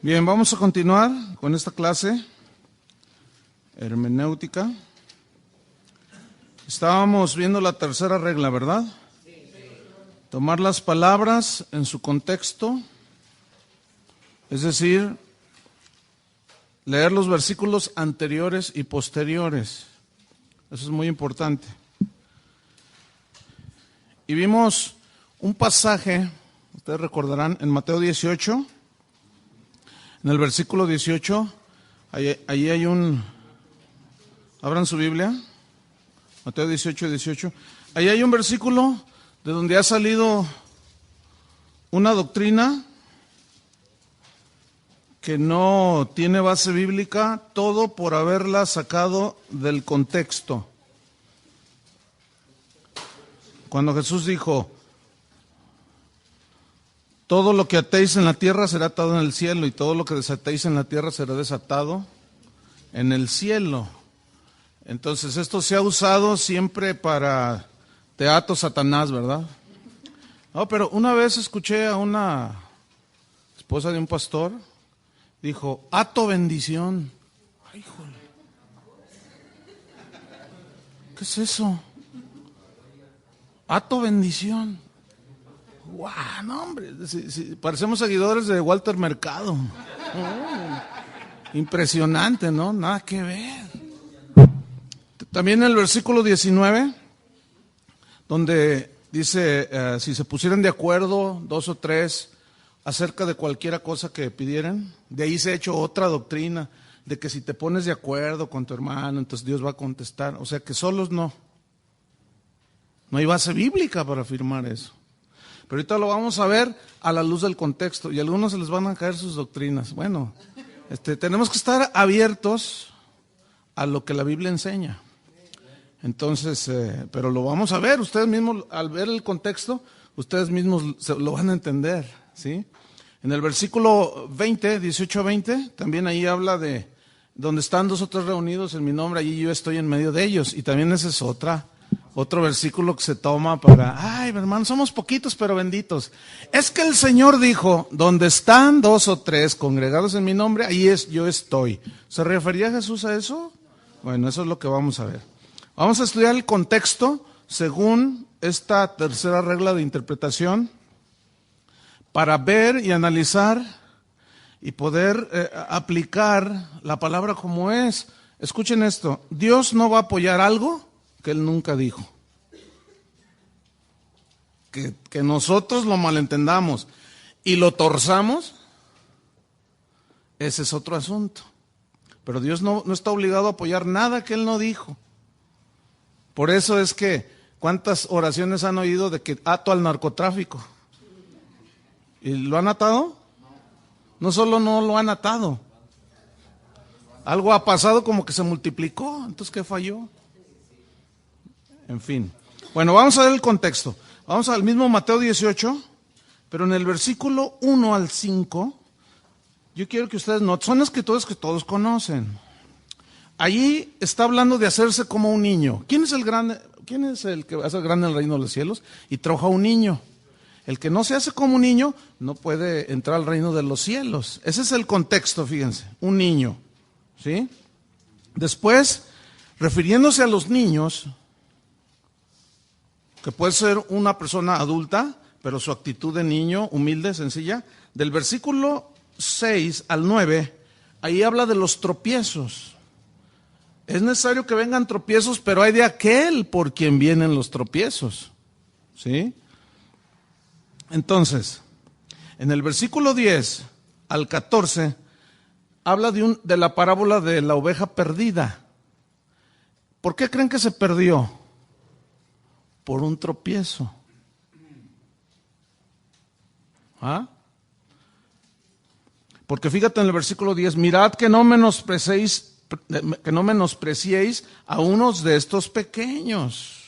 Bien, vamos a continuar con esta clase, hermenéutica. Estábamos viendo la tercera regla, ¿verdad? Tomar las palabras en su contexto, es decir, leer los versículos anteriores y posteriores. Eso es muy importante. Y vimos un pasaje, ustedes recordarán, en Mateo 18, en el versículo 18, ahí hay un, abran su Biblia, Mateo 18, 18, ahí hay un versículo de donde ha salido una doctrina que no tiene base bíblica, todo por haberla sacado del contexto. Cuando Jesús dijo, todo lo que atéis en la tierra será atado en el cielo, y todo lo que desatéis en la tierra será desatado en el cielo. Entonces esto se ha usado siempre para teatro Satanás, ¿verdad? No, pero una vez escuché a una esposa de un pastor, dijo, ato bendición. Ay, híjole. ¿Qué es eso? Ato bendición. ¡Guau! No, hombre, parecemos seguidores de Walter Mercado. Impresionante, ¿no? Nada que ver. También en el versículo 19, donde dice, si se pusieran de acuerdo dos o tres acerca de cualquiera cosa que pidieran, de ahí se ha hecho otra doctrina, de que si te pones de acuerdo con tu hermano, entonces Dios va a contestar. O sea que solos no. No hay base bíblica para afirmar eso. Pero ahorita lo vamos a ver a la luz del contexto, y a algunos se les van a caer sus doctrinas. Bueno, tenemos que estar abiertos a lo que la Biblia enseña. Entonces, pero lo vamos a ver, ustedes mismos, al ver el contexto, ustedes mismos lo van a entender, ¿sí? En el versículo 20, 18-20, también ahí habla de donde están dos o tres reunidos en mi nombre, allí yo estoy en medio de ellos, y también ese es otro versículo que se toma para, ay, hermano, somos poquitos pero benditos. Es que el Señor dijo, donde están dos o tres congregados en mi nombre, ahí yo estoy. ¿Se refería Jesús a eso? Bueno, eso es lo que vamos a ver. Vamos a estudiar el contexto según esta tercera regla de interpretación para ver y analizar y poder aplicar la palabra como es. Escuchen esto, Dios no va a apoyar algo que Él nunca dijo. Que nosotros lo malentendamos y lo torzamos, ese es otro asunto. Pero Dios no está obligado a apoyar nada que Él no dijo. Por eso es que, ¿cuántas oraciones han oído de que ato al narcotráfico? ¿Y lo han atado? No solo no lo han atado. Algo ha pasado como que se multiplicó. Entonces, ¿qué falló? En fin. Bueno, vamos a ver el contexto. Vamos al mismo Mateo 18, pero en el versículo 1 al 5, yo quiero que ustedes noten, son escrituras que todos conocen. Allí está hablando de hacerse como un niño. ¿Quién es el que va a ser grande en el reino de los cielos? Y trajo a un niño. El que no se hace como un niño no puede entrar al reino de los cielos. Ese es el contexto, fíjense, un niño, ¿sí? Después, refiriéndose a los niños, que puede ser una persona adulta, pero su actitud de niño, humilde, sencilla, del versículo 6 al 9, ahí habla de los tropiezos. Es necesario que vengan tropiezos, pero hay de aquel por quien vienen los tropiezos, ¿sí? Entonces, en el versículo 10 al 14, habla de la parábola de la oveja perdida. ¿Por qué creen que se perdió? Por un tropiezo. ¿Ah? Porque fíjate en el versículo 10, mirad que no menospreciéis a unos de estos pequeños.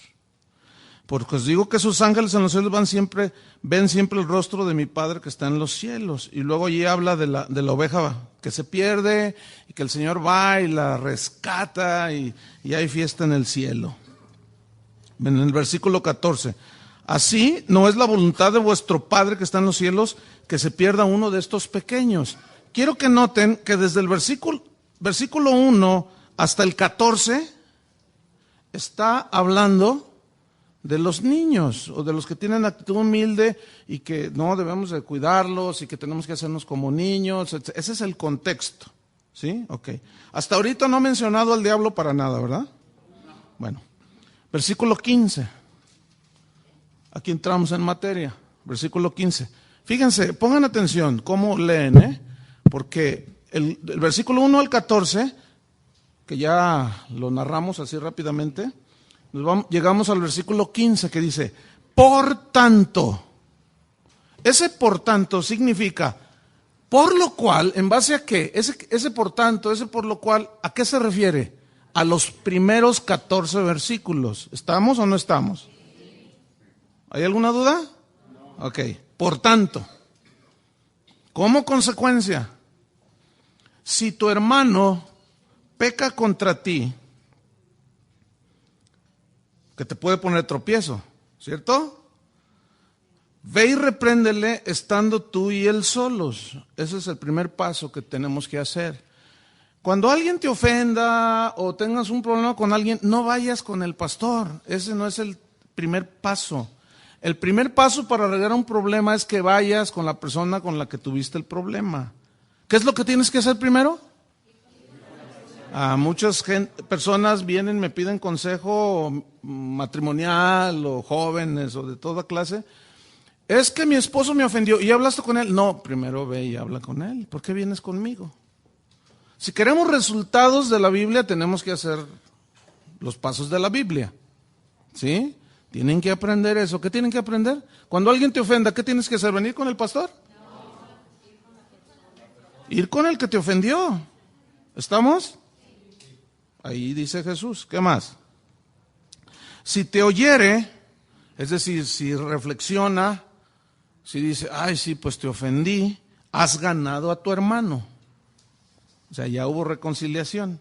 Porque os digo que sus ángeles en los cielos ven siempre el rostro de mi Padre que está en los cielos. Y luego allí habla de la oveja que se pierde y que el Señor va y la rescata y hay fiesta en el cielo. En el versículo 14, así no es la voluntad de vuestro Padre que está en los cielos que se pierda uno de estos pequeños. quiero que noten que desde el versículo 1 hasta el 14 está hablando de los niños o de los que tienen actitud humilde y que no debemos de cuidarlos y que tenemos que hacernos como niños. Ese es el contexto, ¿sí? Ok. Hasta ahorita no he mencionado al diablo para nada, ¿verdad? Bueno, versículo 15. Aquí entramos en materia. Versículo 15. Fíjense, pongan atención cómo leen, porque el versículo 1 al 14, que ya lo narramos así rápidamente, llegamos al versículo 15 que dice, por tanto. Ese por tanto significa, por lo cual, ¿en base a qué? Ese por tanto, ese por lo cual, ¿a qué se refiere? A los primeros 14 versículos. ¿Estamos o no estamos? ¿Hay alguna duda? Ok, por tanto, como consecuencia, si tu hermano peca contra ti, que te puede poner tropiezo, ¿cierto? Ve y repréndele estando tú y él solos. Ese es el primer paso que tenemos que hacer. Cuando alguien te ofenda o tengas un problema con alguien, no vayas con el pastor. Ese no es el primer paso. El primer paso para arreglar un problema es que vayas con la persona con la que tuviste el problema. ¿Qué es lo que tienes que hacer primero? Muchas personas vienen, me piden consejo matrimonial o jóvenes o de toda clase. Es que mi esposo me ofendió. ¿Y hablaste con él? No, primero ve y habla con él. ¿Por qué vienes conmigo? Si queremos resultados de la Biblia, tenemos que hacer los pasos de la Biblia. ¿Sí? Tienen que aprender eso. ¿Qué tienen que aprender? Cuando alguien te ofenda, ¿qué tienes que hacer? ¿Venir con el pastor? Ir con el que te ofendió. ¿Estamos? Ahí dice Jesús. ¿Qué más? Si te oyere, es decir, si reflexiona, si dice, ay, sí, pues te ofendí, has ganado a tu hermano. O sea, ya hubo reconciliación.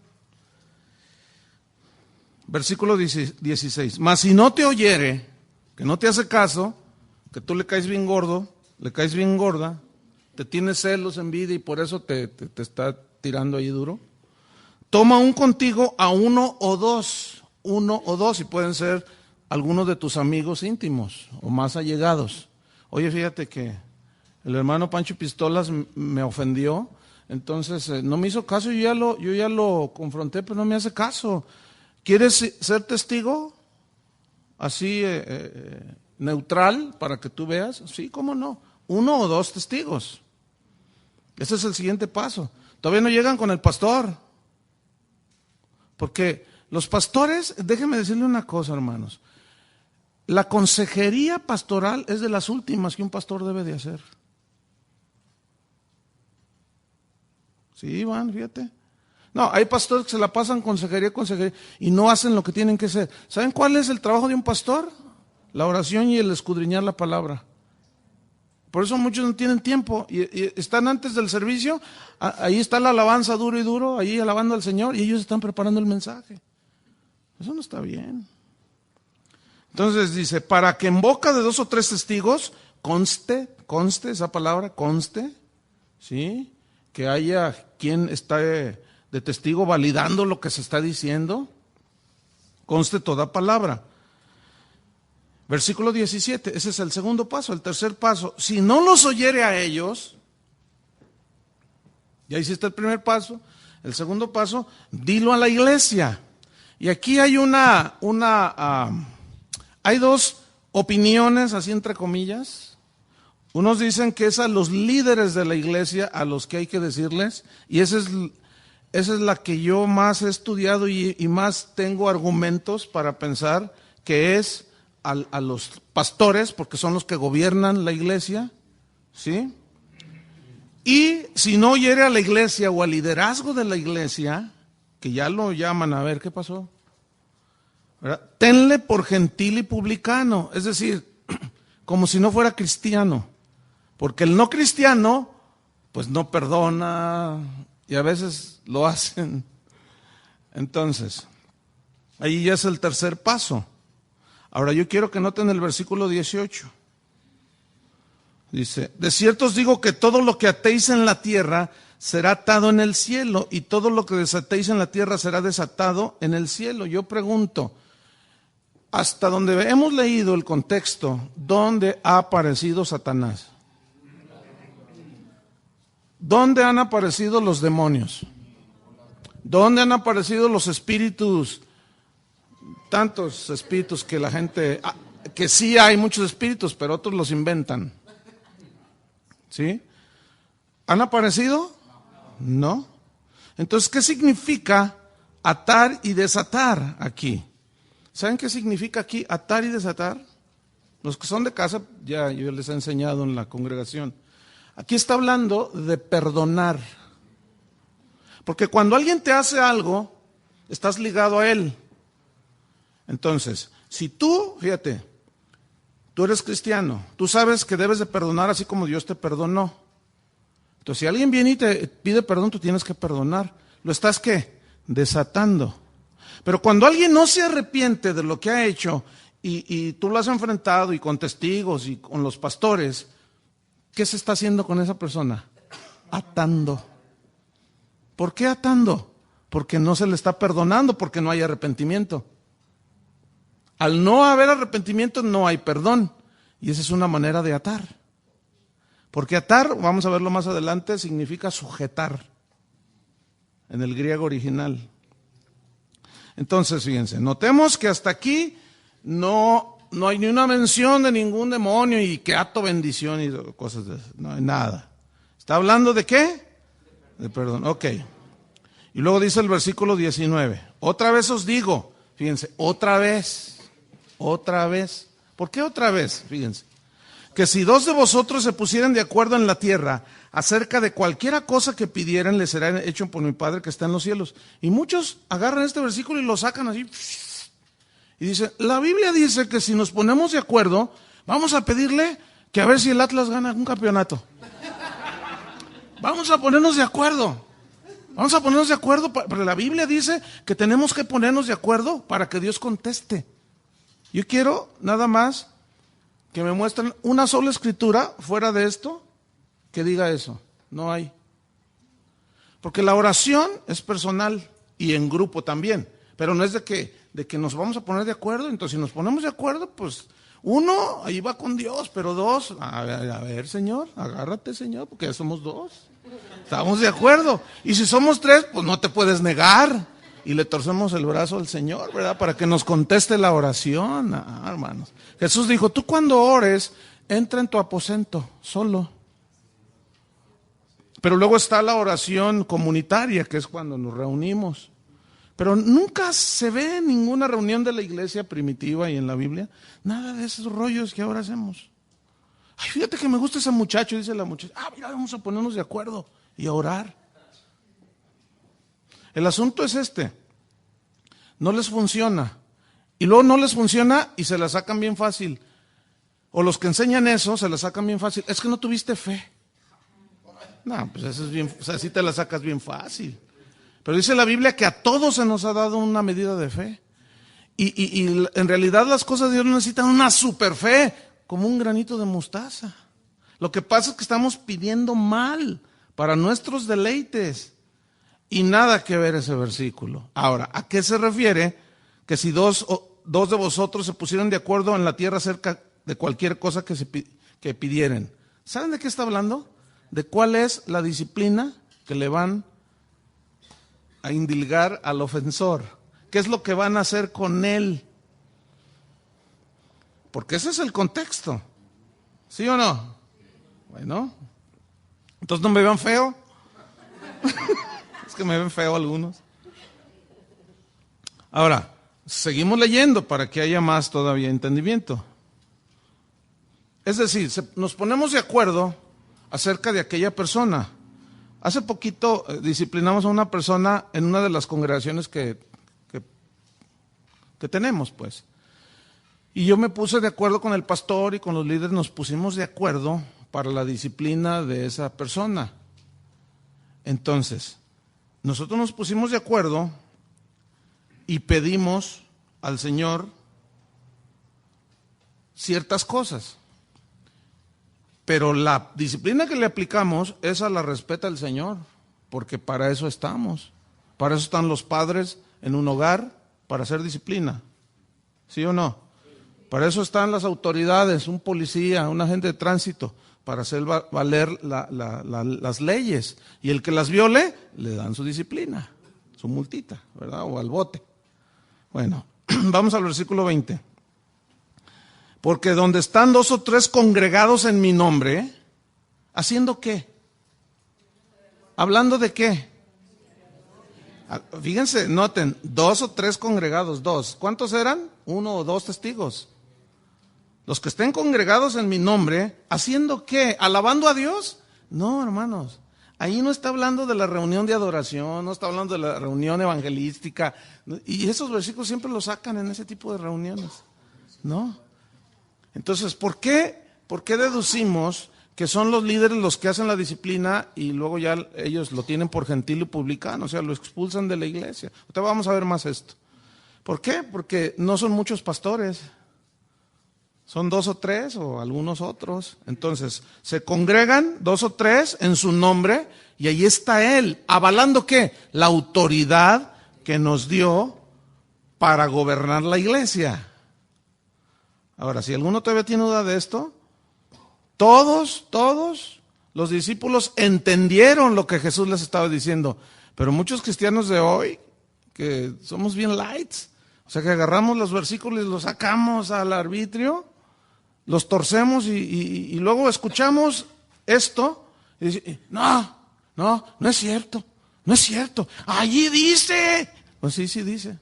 Versículo 16. Mas si no te oyere, que no te hace caso, que tú le caes bien gordo, le caes bien gorda, te tienes celos, envidia y por eso te está tirando ahí duro. Toma un contigo a uno o dos, y pueden ser algunos de tus amigos íntimos o más allegados. Oye, fíjate que el hermano Pancho Pistolas me ofendió, entonces no me hizo caso, yo ya lo confronté, pero no me hace caso. ¿Quieres ser testigo? Así neutral para que tú veas. Sí, cómo no. 1 o 2 testigos. Ese es el siguiente paso. Todavía no llegan con el pastor. Porque los pastores, déjenme decirle una cosa, hermanos. La consejería pastoral es de las últimas que un pastor debe de hacer. Sí, Iván, fíjate. No, hay pastores que se la pasan consejería, y no hacen lo que tienen que hacer. ¿Saben cuál es el trabajo de un pastor? La oración y el escudriñar la palabra. Por eso muchos no tienen tiempo y están antes del servicio, ahí está la alabanza duro y duro, ahí alabando al Señor y ellos están preparando el mensaje. Eso no está bien. Entonces dice, para que en boca de 2 o 3 testigos conste esa palabra, conste, ¿sí? Que haya quien está de testigo validando lo que se está diciendo, conste toda palabra. Versículo 17, ese es el segundo paso. El tercer paso, si no los oyere a ellos, ya hiciste el primer paso. El segundo paso, dilo a la iglesia. Y aquí hay hay 2 opiniones, así entre comillas. Unos dicen que es a los líderes de la iglesia a los que hay que decirles, y esa es la que yo más he estudiado y más tengo argumentos para pensar que es a los pastores, porque son los que gobiernan la iglesia, ¿sí? Y si no oyere a la iglesia o al liderazgo de la iglesia, que ya lo llaman a ver qué pasó, ¿verdad? Tenle por gentil y publicano, es decir, como si no fuera cristiano, porque el no cristiano, pues no perdona y a veces lo hacen. Entonces, ahí ya es el tercer paso. Ahora yo quiero que noten el versículo 18. Dice, de cierto os digo que todo lo que atéis en la tierra será atado en el cielo, y todo lo que desatéis en la tierra será desatado en el cielo. Yo pregunto, hasta donde hemos leído el contexto, ¿dónde ha aparecido Satanás? ¿Dónde han aparecido los demonios? ¿Dónde han aparecido los espíritus? Tantos espíritus que la gente, que sí hay muchos espíritus, pero otros los inventan. ¿Sí? ¿Han aparecido? No. Entonces, ¿qué significa atar y desatar aquí? ¿Saben qué significa aquí atar y desatar? Los que son de casa, ya yo les he enseñado en la congregación. Aquí está hablando de perdonar. Porque cuando alguien te hace algo, estás ligado a él. Entonces, si tú, fíjate, tú eres cristiano, tú sabes que debes de perdonar así como Dios te perdonó. Entonces, si alguien viene y te pide perdón, tú tienes que perdonar. ¿Lo estás qué? Desatando. Pero cuando alguien no se arrepiente de lo que ha hecho y tú lo has enfrentado y con testigos y con los pastores, ¿qué se está haciendo con esa persona? Atando. ¿Por qué atando? Porque no se le está perdonando, porque no hay arrepentimiento. Al no haber arrepentimiento no hay perdón. Y esa es una manera de atar. Porque atar, vamos a verlo más adelante, significa sujetar en el griego original. Entonces, fíjense, notemos que hasta aquí no hay ni una mención de ningún demonio y que ato bendición y cosas de eso. No hay nada. ¿Está hablando de qué? De perdón. Ok. Y luego dice el versículo 19. Otra vez os digo, fíjense, otra vez. ¿Por qué otra vez? Fíjense. Que si dos de vosotros se pusieran de acuerdo en la tierra acerca de cualquiera cosa que pidieran, les será hecho por mi Padre que está en los cielos. Y muchos agarran este versículo y lo sacan así. Y dicen, la Biblia dice que si nos ponemos de acuerdo, vamos a pedirle que a ver si el Atlas gana un campeonato. Vamos a ponernos de acuerdo. Vamos a ponernos de acuerdo, pero la Biblia dice que tenemos que ponernos de acuerdo para que Dios conteste. Yo quiero nada más que me muestren una sola escritura fuera de esto que diga eso. No hay. Porque la oración es personal y en grupo también, pero no es de que nos vamos a poner de acuerdo. Entonces, si nos ponemos de acuerdo, pues uno, ahí va con Dios, pero dos, a ver, Señor, agárrate, Señor, porque ya somos dos. Estamos de acuerdo. Y si somos tres, pues no te puedes negar. Y le torcemos el brazo al Señor, ¿verdad? Para que nos conteste la oración, hermanos. Jesús dijo, tú cuando ores, entra en tu aposento, solo. Pero luego está la oración comunitaria, que es cuando nos reunimos. Pero nunca se ve en ninguna reunión de la iglesia primitiva y en la Biblia, nada de esos rollos que ahora hacemos. Ay, fíjate que me gusta ese muchacho, dice la muchacha. Mira, vamos a ponernos de acuerdo y a orar. El asunto es este, no les funciona, y luego no les funciona y se la sacan bien fácil, o los que enseñan eso se la sacan bien fácil, es que no tuviste fe. No, pues eso es bien, o sea, así te la sacas bien fácil. Pero dice la Biblia que a todos se nos ha dado una medida de fe, y en realidad las cosas de Dios necesitan una super fe, como un granito de mostaza. Lo que pasa es que estamos pidiendo mal para nuestros deleites. Y nada que ver ese versículo. Ahora, ¿a qué se refiere? Que si dos de vosotros se pusieran de acuerdo en la tierra acerca de cualquier cosa que pidieran. ¿Saben de qué está hablando? De cuál es la disciplina que le van a indilgar al ofensor. ¿Qué es lo que van a hacer con él? Porque ese es el contexto. ¿Sí o no? Bueno, entonces no me vean feo. Que me ven feo algunos. Ahora, seguimos leyendo para que haya más todavía entendimiento. Es decir, nos ponemos de acuerdo acerca de aquella persona. Hace poquito disciplinamos a una persona en una de las congregaciones que tenemos, pues. Y yo me puse de acuerdo con el pastor y con los líderes, nos pusimos de acuerdo para la disciplina de esa persona. Entonces, nosotros nos pusimos de acuerdo y pedimos al Señor ciertas cosas. Pero la disciplina que le aplicamos, esa la respeta el Señor. porque para eso estamos. Para eso están los padres en un hogar, para hacer disciplina. ¿Sí o no? Para eso están las autoridades, un policía, un agente de tránsito, para hacer valer las leyes. Y el que las viole, le dan su disciplina, su multita, ¿verdad? O al bote. Bueno, vamos al versículo 20. Porque donde están 2 o 3 congregados en mi nombre, ¿haciendo qué? ¿Hablando de qué? Fíjense, noten, 2 o 3 congregados, 2. ¿Cuántos eran? 1 o 2 testigos. Los que estén congregados en mi nombre, ¿haciendo qué? ¿Alabando a Dios? No, hermanos. Ahí no está hablando de la reunión de adoración, no está hablando de la reunión evangelística. Y esos versículos siempre los sacan en ese tipo de reuniones. ¿No? Entonces, ¿por qué deducimos que son los líderes los que hacen la disciplina y luego ya ellos lo tienen por gentil y publicano, o sea, lo expulsan de la iglesia? Ahorita vamos a ver más esto. ¿Por qué? Porque no son muchos pastores, son 2 o 3 o algunos otros. Entonces, se congregan 2 o 3 en su nombre y ahí está él, avalando ¿qué? La autoridad que nos dio para gobernar la iglesia. Ahora, si alguno todavía tiene duda de esto, todos los discípulos entendieron lo que Jesús les estaba diciendo, pero muchos cristianos de hoy, que somos bien lights, o sea que agarramos los versículos y los sacamos al arbitrio, los torcemos y luego escuchamos esto y dice, no es cierto, allí dice. Pues sí dice.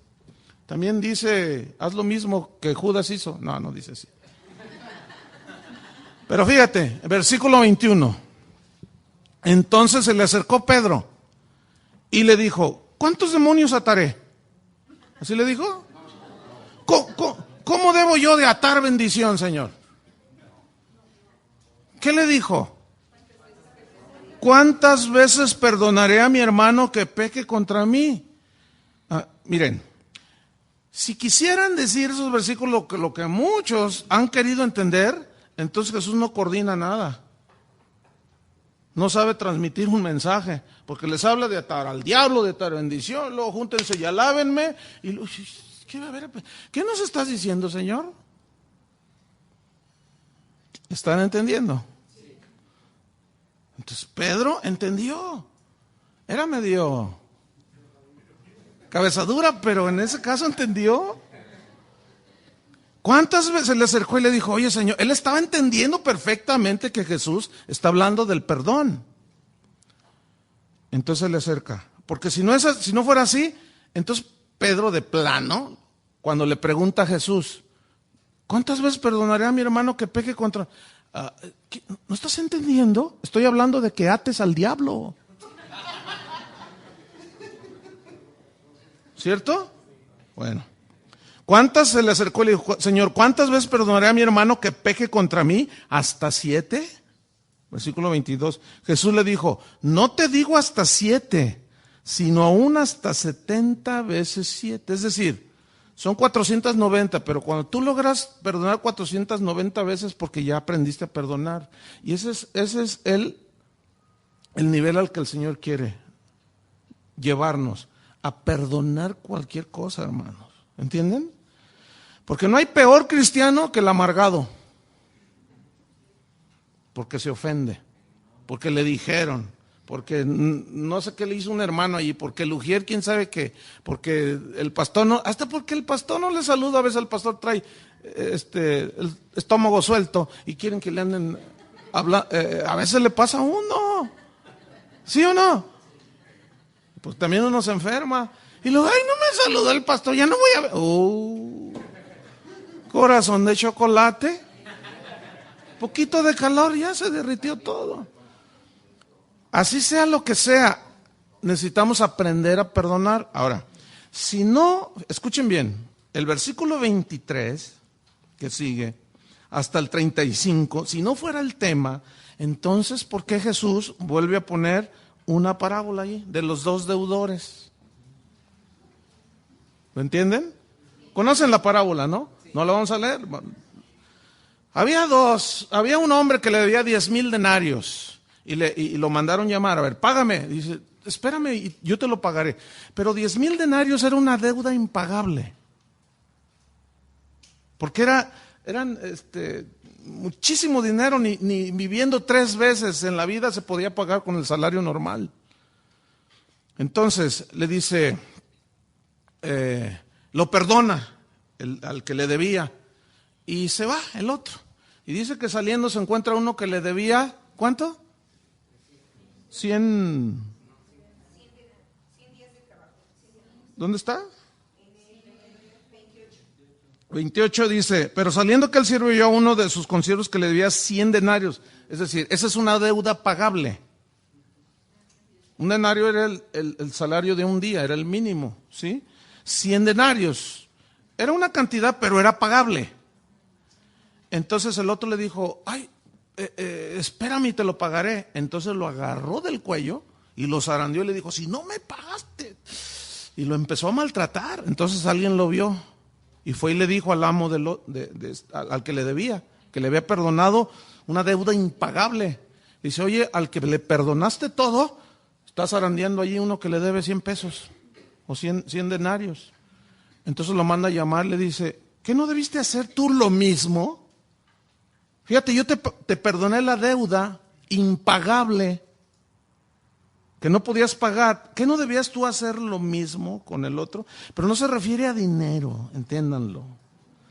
También dice, haz lo mismo que Judas hizo. No dice así. Pero fíjate, versículo 21. Entonces se le acercó Pedro y le dijo, ¿cuántos demonios ataré? ¿Así le dijo? ¿Cómo debo yo de atar bendición, Señor? ¿Qué le dijo? ¿Cuántas veces perdonaré a mi hermano que peque contra mí? Miren, si quisieran decir esos versículos lo que muchos han querido entender, entonces Jesús no coordina nada. No sabe transmitir un mensaje, porque les habla de atar al diablo, de atar bendición, luego júntense y alábenme. Y ¿qué nos estás diciendo, Señor? ¿Están entendiendo? Entonces Pedro entendió. Era medio cabezadura, pero en ese caso entendió. ¿Cuántas veces se le acercó y le dijo, oye Señor? Él estaba entendiendo perfectamente que Jesús está hablando del perdón. Entonces se le acerca. Porque si no fuera así, entonces Pedro de plano, cuando le pregunta a Jesús, ¿cuántas veces perdonaré a mi hermano que peque contra... ¿No estás entendiendo? Estoy hablando de que ates al diablo. ¿Cierto? Bueno. ¿Cuántas se le acercó y le dijo, Señor, ¿cuántas veces perdonaré a mi hermano que peque contra mí? ¿Hasta 7? Versículo 22. Jesús le dijo, no te digo hasta 7, sino aún hasta 70 veces 7. Es decir, son 490, pero cuando tú logras perdonar 490 veces porque ya aprendiste a perdonar. Y ese es el nivel al que el Señor quiere llevarnos, a perdonar cualquier cosa, hermanos. ¿Entienden? Porque no hay peor cristiano que el amargado. Porque se ofende, porque le dijeron, porque no sé qué le hizo un hermano allí, porque el ujier, quién sabe qué, porque el pastor no, hasta porque el pastor no le saluda, a veces el pastor trae el estómago suelto y quieren que le anden hablando, a veces le pasa a uno, ¿sí o no? Pues también uno se enferma y luego, ay, no me saludó el pastor, ya no voy a ver. Corazón de chocolate, poquito de calor, ya se derritió todo. Así sea lo que sea, necesitamos aprender a perdonar. Ahora, si no, escuchen bien, el versículo 23, que sigue, hasta el 35, si no fuera el tema, entonces, ¿por qué Jesús vuelve a poner una parábola ahí de los 2 deudores? ¿Lo entienden? ¿Conocen la parábola, no? ¿No la vamos a leer? Había un hombre que le debía 10,000 denarios y lo mandaron llamar, a ver, págame. Dice, espérame y yo te lo pagaré. Pero 10,000 denarios era una deuda impagable. Porque eran muchísimo dinero, ni viviendo 3 veces en la vida se podía pagar con el salario normal. Entonces le dice, lo perdona al que le debía y se va el otro. Y dice que saliendo se encuentra uno que le debía, ¿cuánto? 100. ¿Dónde está? 28 dice, pero saliendo que el siervo vio a uno de sus consiervos que le debía 100 denarios. Es decir, esa es una deuda pagable. Un denario era el salario de un día, era el mínimo, ¿sí? 100 denarios. Era una cantidad, pero era pagable. Entonces el otro le dijo, ay, espérame y te lo pagaré. Entonces lo agarró del cuello y lo zarandeó y le dijo, si no me pagaste. Y lo empezó a maltratar. Entonces alguien lo vio y fue y le dijo al amo al que le debía, que le había perdonado una deuda impagable. Dice, oye, al que le perdonaste todo, está zarandeando allí uno que le debe 100 pesos o 100 denarios. Entonces lo manda a llamar, le dice, ¿qué no debiste hacer tú lo mismo? Fíjate, yo te perdoné la deuda impagable que no podías pagar. ¿Qué no debías tú hacer lo mismo con el otro? Pero no se refiere a dinero, entiéndanlo.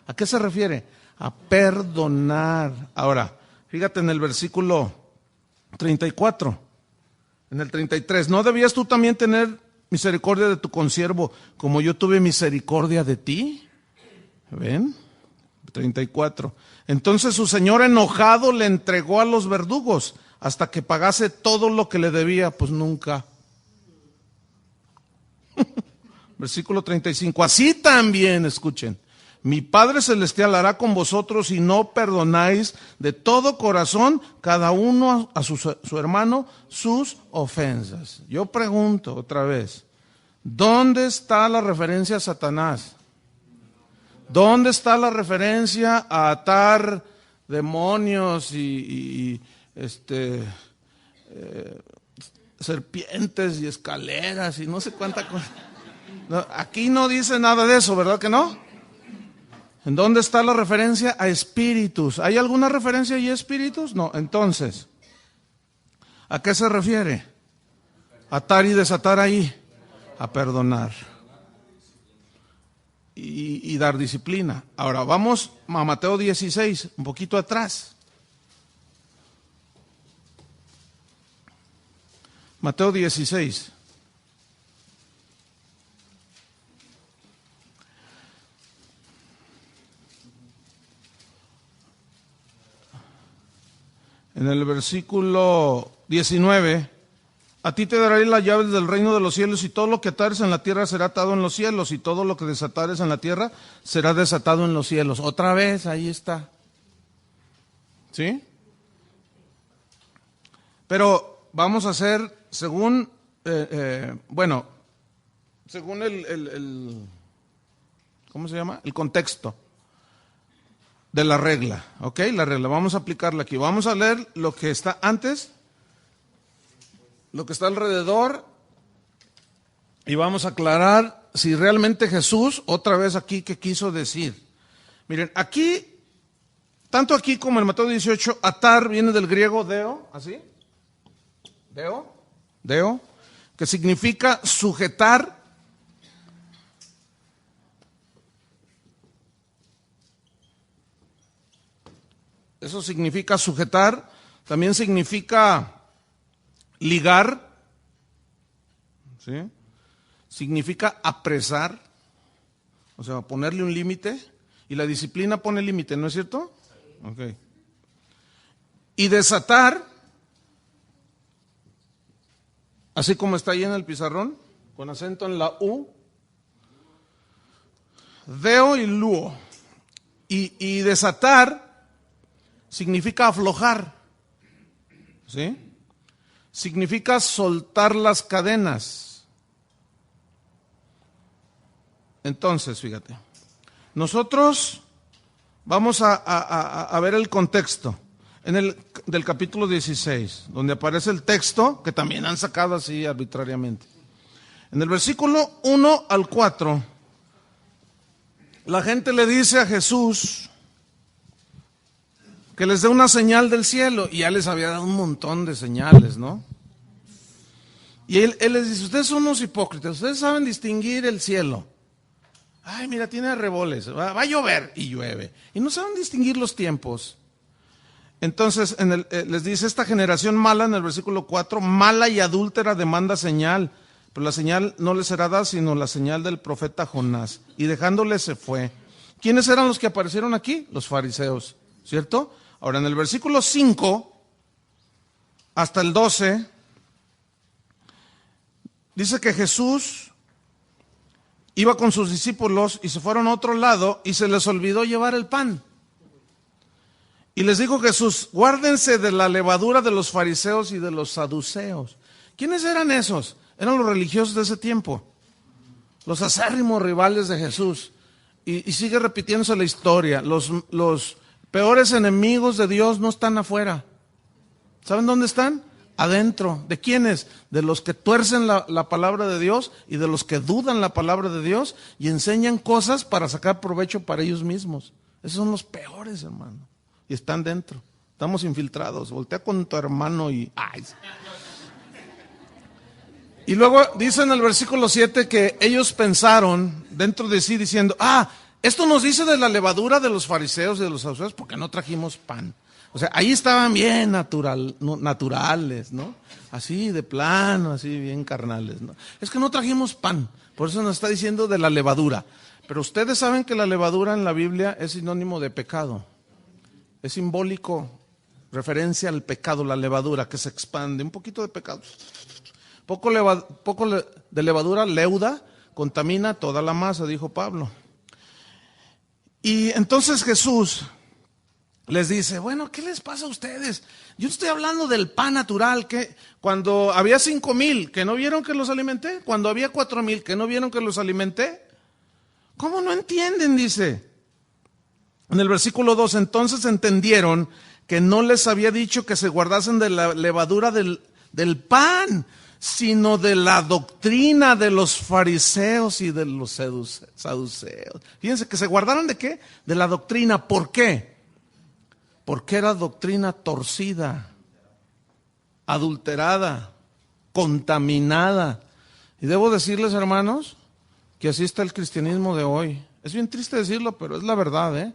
¿A qué se refiere? A perdonar. Ahora, fíjate en el versículo 34, en el 33. ¿No debías tú también tener misericordia de tu consiervo como yo tuve misericordia de ti? ¿Ven? 34. Entonces su señor enojado le entregó a los verdugos hasta que pagase todo lo que le debía. Pues nunca. Versículo 35. Así también, escuchen, mi Padre Celestial hará con vosotros si no perdonáis de todo corazón cada uno a su hermano sus ofensas. Yo pregunto otra vez, ¿dónde está la referencia a Satanás? ¿Dónde está la referencia a atar demonios y serpientes y escaleras y no sé cuánta cosa? No, aquí no dice nada de eso, ¿verdad que no? ¿En dónde está la referencia a espíritus? ¿Hay alguna referencia ahí a espíritus? No, entonces, ¿a qué se refiere? Atar y desatar ahí, a perdonar. Y dar disciplina. Ahora vamos a Mateo 16, un poquito atrás. Mateo 16. En el versículo 19. A ti te daré las llaves del reino de los cielos, y todo lo que atares en la tierra será atado en los cielos, y todo lo que desatares en la tierra será desatado en los cielos. Otra vez, ahí está. ¿Sí? Pero vamos a hacer según, según ¿cómo se llama? El contexto de la regla, ¿ok? La regla, vamos a aplicarla aquí. Vamos a leer lo que está antes, lo que está alrededor, y vamos a aclarar si realmente Jesús, otra vez aquí, ¿qué quiso decir? Miren, aquí, tanto aquí como en Mateo 18, atar viene del griego deo, ¿así? Deo, que significa sujetar. Eso significa sujetar, también significa ligar, ¿sí? Significa apresar, o sea, ponerle un límite, y la disciplina pone límite, ¿no es cierto? Okay. Y desatar, así como está ahí en el pizarrón, con acento en la U, deo y luo. Y desatar significa aflojar, ¿sí? Significa soltar las cadenas. Entonces, fíjate, nosotros vamos a ver el contexto. En el del capítulo 16, donde aparece el texto que también han sacado así arbitrariamente. En el versículo 1 al 4, la gente le dice a Jesús que les dé una señal del cielo, y ya les había dado un montón de señales, ¿no? Y él les dice, ustedes son unos hipócritas, ustedes saben distinguir el cielo. Ay, mira, tiene arreboles, va a llover, y llueve. Y no saben distinguir los tiempos. Entonces, les dice, esta generación mala, en el versículo 4, mala y adúltera demanda señal, pero la señal no les será dada, sino la señal del profeta Jonás. Y dejándole se fue. ¿Quiénes eran los que aparecieron aquí? Los fariseos, ¿cierto? Ahora, en el versículo 5 hasta el 12, dice que Jesús iba con sus discípulos y se fueron a otro lado y se les olvidó llevar el pan. Y les dijo Jesús, guárdense de la levadura de los fariseos y de los saduceos. ¿Quiénes eran esos? Eran los religiosos de ese tiempo, los acérrimos rivales de Jesús. Y sigue repitiéndose la historia. Los peores enemigos de Dios no están afuera. ¿Saben dónde están? Adentro. ¿De quiénes? De los que tuercen la palabra de Dios y de los que dudan la palabra de Dios y enseñan cosas para sacar provecho para ellos mismos. Esos son los peores, hermano. Y están dentro. Estamos infiltrados. Voltea con tu hermano y... ¡ay! Y luego dice en el versículo 7 que ellos pensaron dentro de sí diciendo, esto nos dice de la levadura de los fariseos y de los saduceos porque no trajimos pan. O sea, ahí estaban bien naturales, ¿no? Así de plano, así bien carnales, ¿no? Es que no trajimos pan, por eso nos está diciendo de la levadura. Pero ustedes saben que la levadura en la Biblia es sinónimo de pecado. Es simbólico, referencia al pecado, la levadura que se expande, un poquito de pecado. Poco de levadura leuda, contamina toda la masa, dijo Pablo. Y entonces Jesús les dice, bueno, ¿qué les pasa a ustedes? Yo estoy hablando del pan natural, que cuando había 5,000, ¿que no vieron que los alimenté? Cuando había 4,000, ¿que no vieron que los alimenté? ¿Cómo no entienden? Dice. En el versículo 2, entonces entendieron que no les había dicho que se guardasen de la levadura del pan, sino de la doctrina de los fariseos y de los saduceos. Fíjense que se guardaron de qué? De la doctrina. ¿Por qué? Porque era doctrina torcida, adulterada, contaminada. Y debo decirles, hermanos, que así está el cristianismo de hoy. Es bien triste decirlo, pero es la verdad, ¿eh?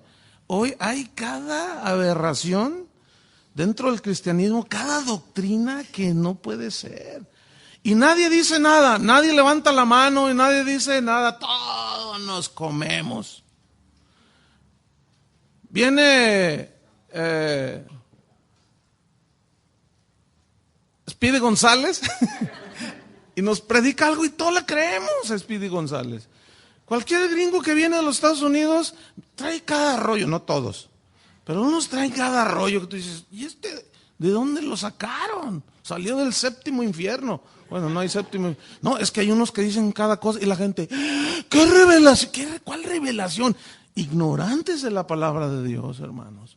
Hoy hay cada aberración dentro del cristianismo, cada doctrina que no puede ser. Y nadie dice nada, nadie levanta la mano y nadie dice nada, todos nos comemos. Viene Speedy González y nos predica algo y todos le creemos a Speedy González. Cualquier gringo que viene de los Estados Unidos trae cada rollo, no todos, pero unos traen cada rollo que tú dices, ¿y de dónde lo sacaron? Salió del séptimo infierno. Bueno, no hay séptimo. No, es que hay unos que dicen cada cosa y la gente, ¿qué revelación? ¿Cuál revelación? Ignorantes de la palabra de Dios, hermanos.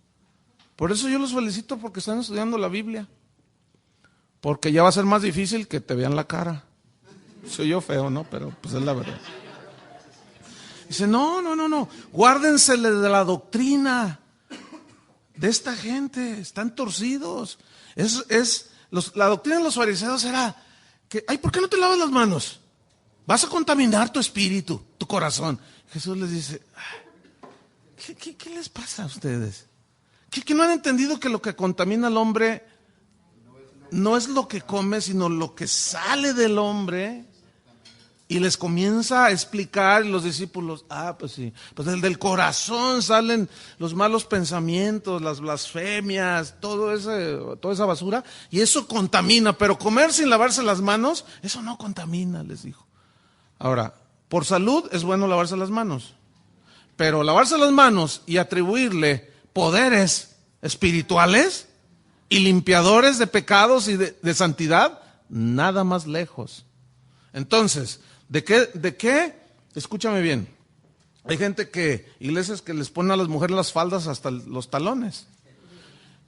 Por eso yo los felicito porque están estudiando la Biblia. Porque ya va a ser más difícil que te vean la cara. Soy yo feo, ¿no? Pero pues es la verdad. Dice, no. Guárdensele de la doctrina de esta gente. Están torcidos. La doctrina de los fariseos era que, ¿por qué no te lavas las manos? Vas a contaminar tu espíritu, tu corazón. Jesús les dice, ¿qué les pasa a ustedes? ¿Que no han entendido que lo que contamina al hombre no es lo que come, sino lo que sale del hombre? Y les comienza a explicar, y los discípulos, pues sí, pues del corazón salen los malos pensamientos, las blasfemias, toda esa basura, y eso contamina, pero comer sin lavarse las manos, eso no contamina, les dijo. Ahora, por salud es bueno lavarse las manos, pero lavarse las manos y atribuirle poderes espirituales y limpiadores de pecados y de santidad, nada más lejos. Entonces, ¿de qué? Escúchame bien. Hay iglesias que les ponen a las mujeres las faldas hasta los talones.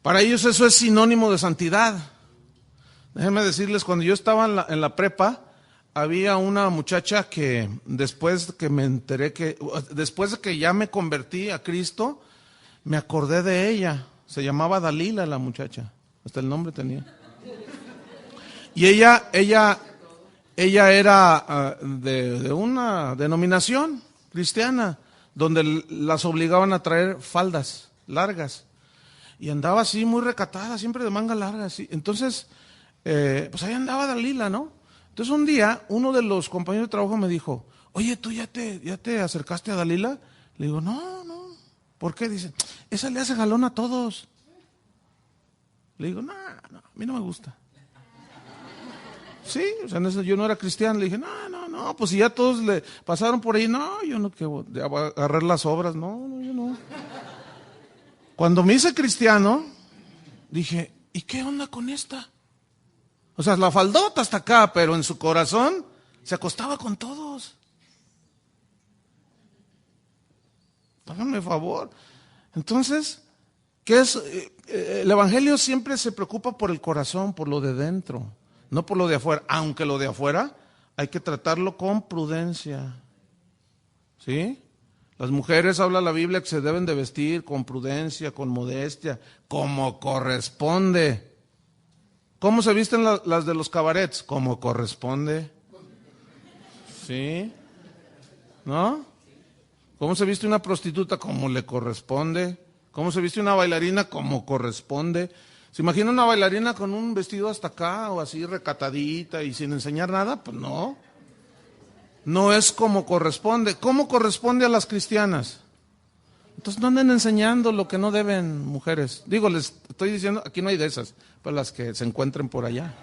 Para ellos eso es sinónimo de santidad. Déjenme decirles, cuando yo estaba en la prepa, había una muchacha que después de que ya me convertí a Cristo, me acordé de ella. Se llamaba Dalila la muchacha, hasta el nombre tenía. Y ella era de una denominación cristiana, donde las obligaban a traer faldas largas. Y andaba así muy recatada, siempre de manga larga. Así. Entonces, pues ahí andaba Dalila, ¿no? Entonces un día, uno de los compañeros de trabajo me dijo, oye, ¿tú ya te acercaste a Dalila? Le digo, no. ¿Por qué? Dice, esa le hace jalón a todos. Le digo, no, a mí no me gusta. Sí, o sea, yo no era cristiano. Le dije, no, pues si ya todos le pasaron por ahí, no, yo no quiero agarrar las obras, no, yo no. Cuando me hice cristiano, dije, ¿y qué onda con esta? O sea, la faldota hasta acá, pero en su corazón se acostaba con todos. Háganme favor. Entonces, ¿qué es? El Evangelio siempre se preocupa por el corazón, por lo de dentro, no por lo de afuera. Aunque lo de afuera hay que tratarlo con prudencia. ¿Sí? Las mujeres, habla la Biblia, que se deben de vestir con prudencia, con modestia, como corresponde. ¿Cómo se visten las de los cabarets? Como corresponde. ¿Sí? ¿No? ¿Cómo se viste una prostituta? Como le corresponde. ¿Cómo se viste una bailarina? Como corresponde. ¿Se imagina una bailarina con un vestido hasta acá o así recatadita y sin enseñar nada? Pues no. No es como corresponde. ¿Cómo corresponde a las cristianas? Entonces no anden enseñando lo que no deben, mujeres. Digo, les estoy diciendo, aquí no hay de esas, para las que se encuentren por allá.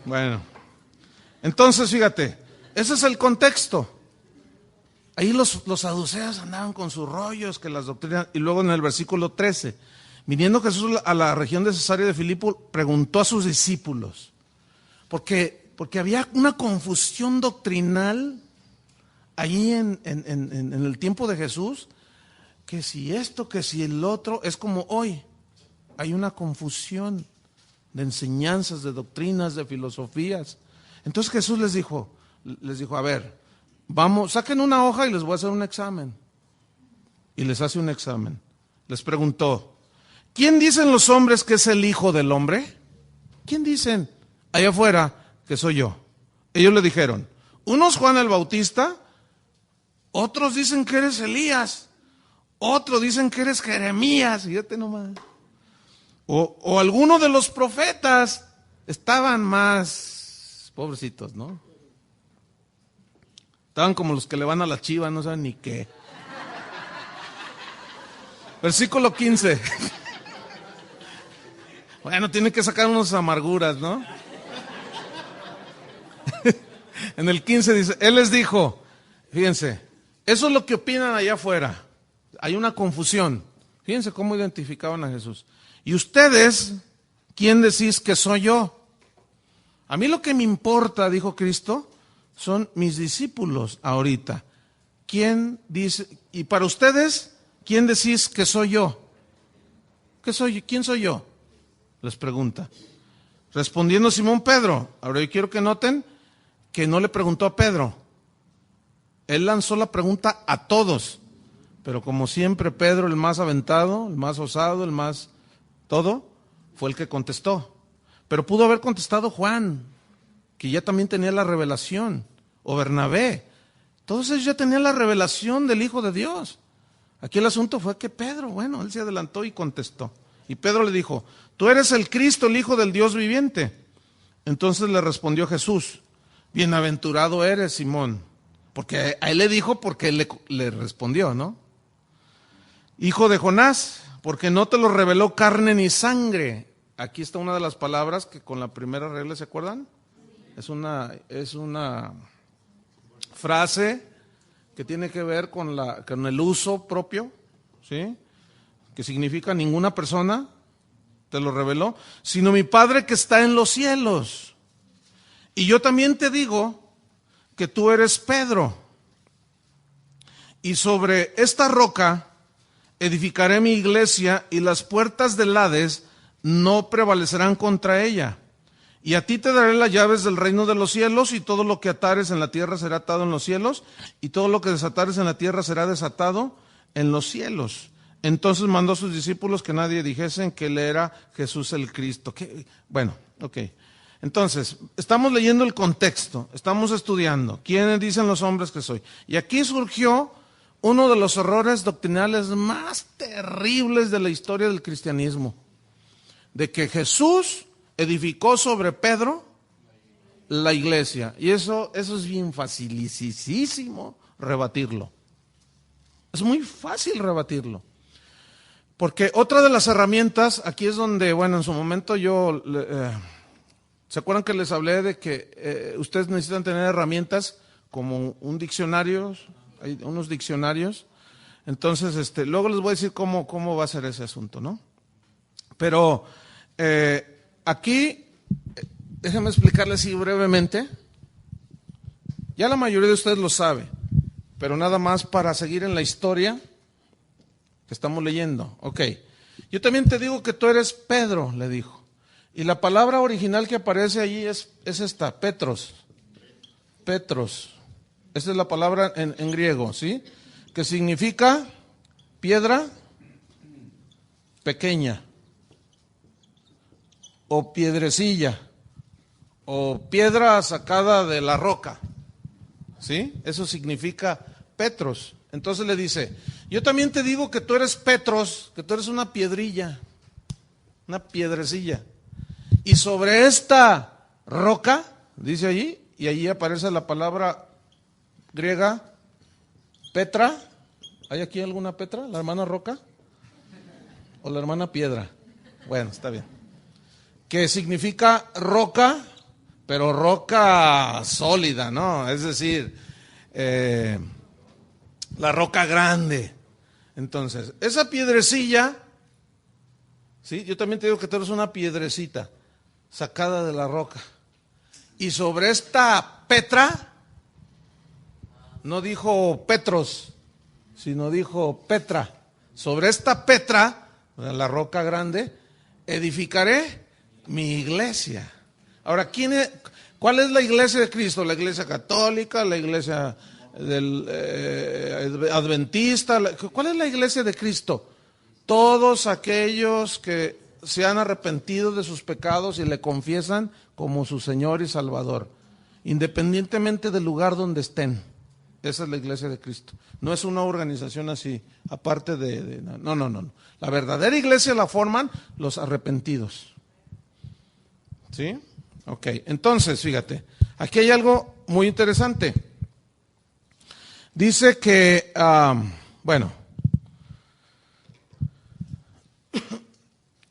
Bueno, entonces fíjate, ese es el contexto. Ahí los saduceos andaban con sus rollos, que las doctrinas, y luego en el versículo 13, viniendo Jesús a la región de Cesarea de Filipo, preguntó a sus discípulos, porque había una confusión doctrinal ahí en el tiempo de Jesús, que si esto, que si el otro, es como hoy, hay una confusión de enseñanzas, de doctrinas, de filosofías. Entonces Jesús les dijo, a ver, vamos, saquen una hoja y les voy a hacer un examen. Y les hace un examen. Les preguntó, ¿quién dicen los hombres que es el Hijo del Hombre? ¿Quién dicen allá afuera que soy yo? Ellos le dijeron, unos Juan el Bautista, otros dicen que eres Elías, otros dicen que eres Jeremías, fíjate nomás. O alguno de los profetas. Estaban más pobrecitos, ¿no? Estaban como los que le van a la Chiva, no saben ni qué. Versículo 15. Bueno, tiene que sacar unas amarguras, ¿no? En el 15 dice, Él les dijo, fíjense, eso es lo que opinan allá afuera. Hay una confusión. Fíjense cómo identificaban a Jesús. ¿Y ustedes, quién decís que soy yo? A mí lo que me importa, dijo Cristo, son mis discípulos ahorita. ¿Quién dice? Y para ustedes, ¿quién decís que soy yo? ¿Quién soy yo? Les pregunta. Respondiendo Simón Pedro. Ahora yo quiero que noten que no le preguntó a Pedro. Él lanzó la pregunta a todos. Pero como siempre, Pedro, el más aventado, el más osado, el más todo, fue el que contestó. Pero pudo haber contestado Juan, que ya también tenía la revelación, o Bernabé. Todos ellos ya tenían la revelación del Hijo de Dios. Aquí el asunto fue que Pedro, bueno, él se adelantó y contestó. Y Pedro le dijo, tú eres el Cristo, el Hijo del Dios viviente. Entonces le respondió Jesús, bienaventurado eres, Simón. Porque a él le dijo, porque él le respondió, ¿no? Hijo de Jonás, porque no te lo reveló carne ni sangre. Aquí está una de las palabras que con la primera regla, ¿se acuerdan? Es una frase que tiene que ver con el uso propio, ¿sí? Que significa ninguna persona te lo reveló, sino mi Padre que está en los cielos. Y yo también te digo que tú eres Pedro, Y sobre esta roca edificaré mi iglesia, y las puertas del Hades no prevalecerán contra ella. Y a ti te daré las llaves del reino de los cielos, y todo lo que atares en la tierra será atado en los cielos, y todo lo que desatares en la tierra será desatado en los cielos. Entonces mandó a sus discípulos que nadie dijesen que él era Jesús el Cristo. Bueno, ok. Entonces, estamos leyendo el contexto, estamos estudiando quiénes dicen los hombres que soy. Y aquí surgió uno de los errores doctrinales más terribles de la historia del cristianismo, de que Jesús edificó sobre Pedro la iglesia. Y eso es bien facilísimo rebatirlo. Es muy fácil rebatirlo. Porque otra de las herramientas, aquí es donde, bueno, en su momento yo, ¿se acuerdan que les hablé de que ustedes necesitan tener herramientas como un diccionario? Hay unos diccionarios. Entonces, luego les voy a decir cómo va a ser ese asunto, ¿no? Pero aquí, déjenme explicarles así brevemente. Ya la mayoría de ustedes lo sabe, pero nada más para seguir en la historia que estamos leyendo. Ok, yo también te digo que tú eres Pedro, le dijo. Y la palabra original que aparece allí es esta, Petros. Petros. Esa es la palabra en griego, ¿sí? Que significa piedra pequeña, o piedrecilla, o piedra sacada de la roca, ¿sí? Eso significa Petros. Entonces le dice, yo también te digo que tú eres Petros, que tú eres una piedrilla, una piedrecilla. Y sobre esta roca, dice allí, y allí aparece la palabra griega, Petra. ¿Hay aquí alguna Petra? ¿La hermana roca? ¿O la hermana piedra? Bueno, está bien. Que significa roca, pero roca sólida, ¿no? Es decir, la roca grande. Entonces, esa piedrecilla, ¿sí? Yo también te digo que tú eres una piedrecita sacada de la roca. Y sobre esta Petra, no dijo Petros, sino dijo Petra. Sobre esta Petra, la roca grande, edificaré mi iglesia. Ahora, ¿cuál es la iglesia de Cristo? La iglesia católica, la iglesia del adventista. ¿Cuál es la iglesia de Cristo? Todos aquellos que se han arrepentido de sus pecados y le confiesan como su Señor y Salvador, independientemente del lugar donde estén. Esa es la iglesia de Cristo. No es una organización así, aparte de no. La verdadera iglesia la forman los arrepentidos. ¿Sí? Ok, entonces, fíjate, aquí hay algo muy interesante. Dice que, bueno,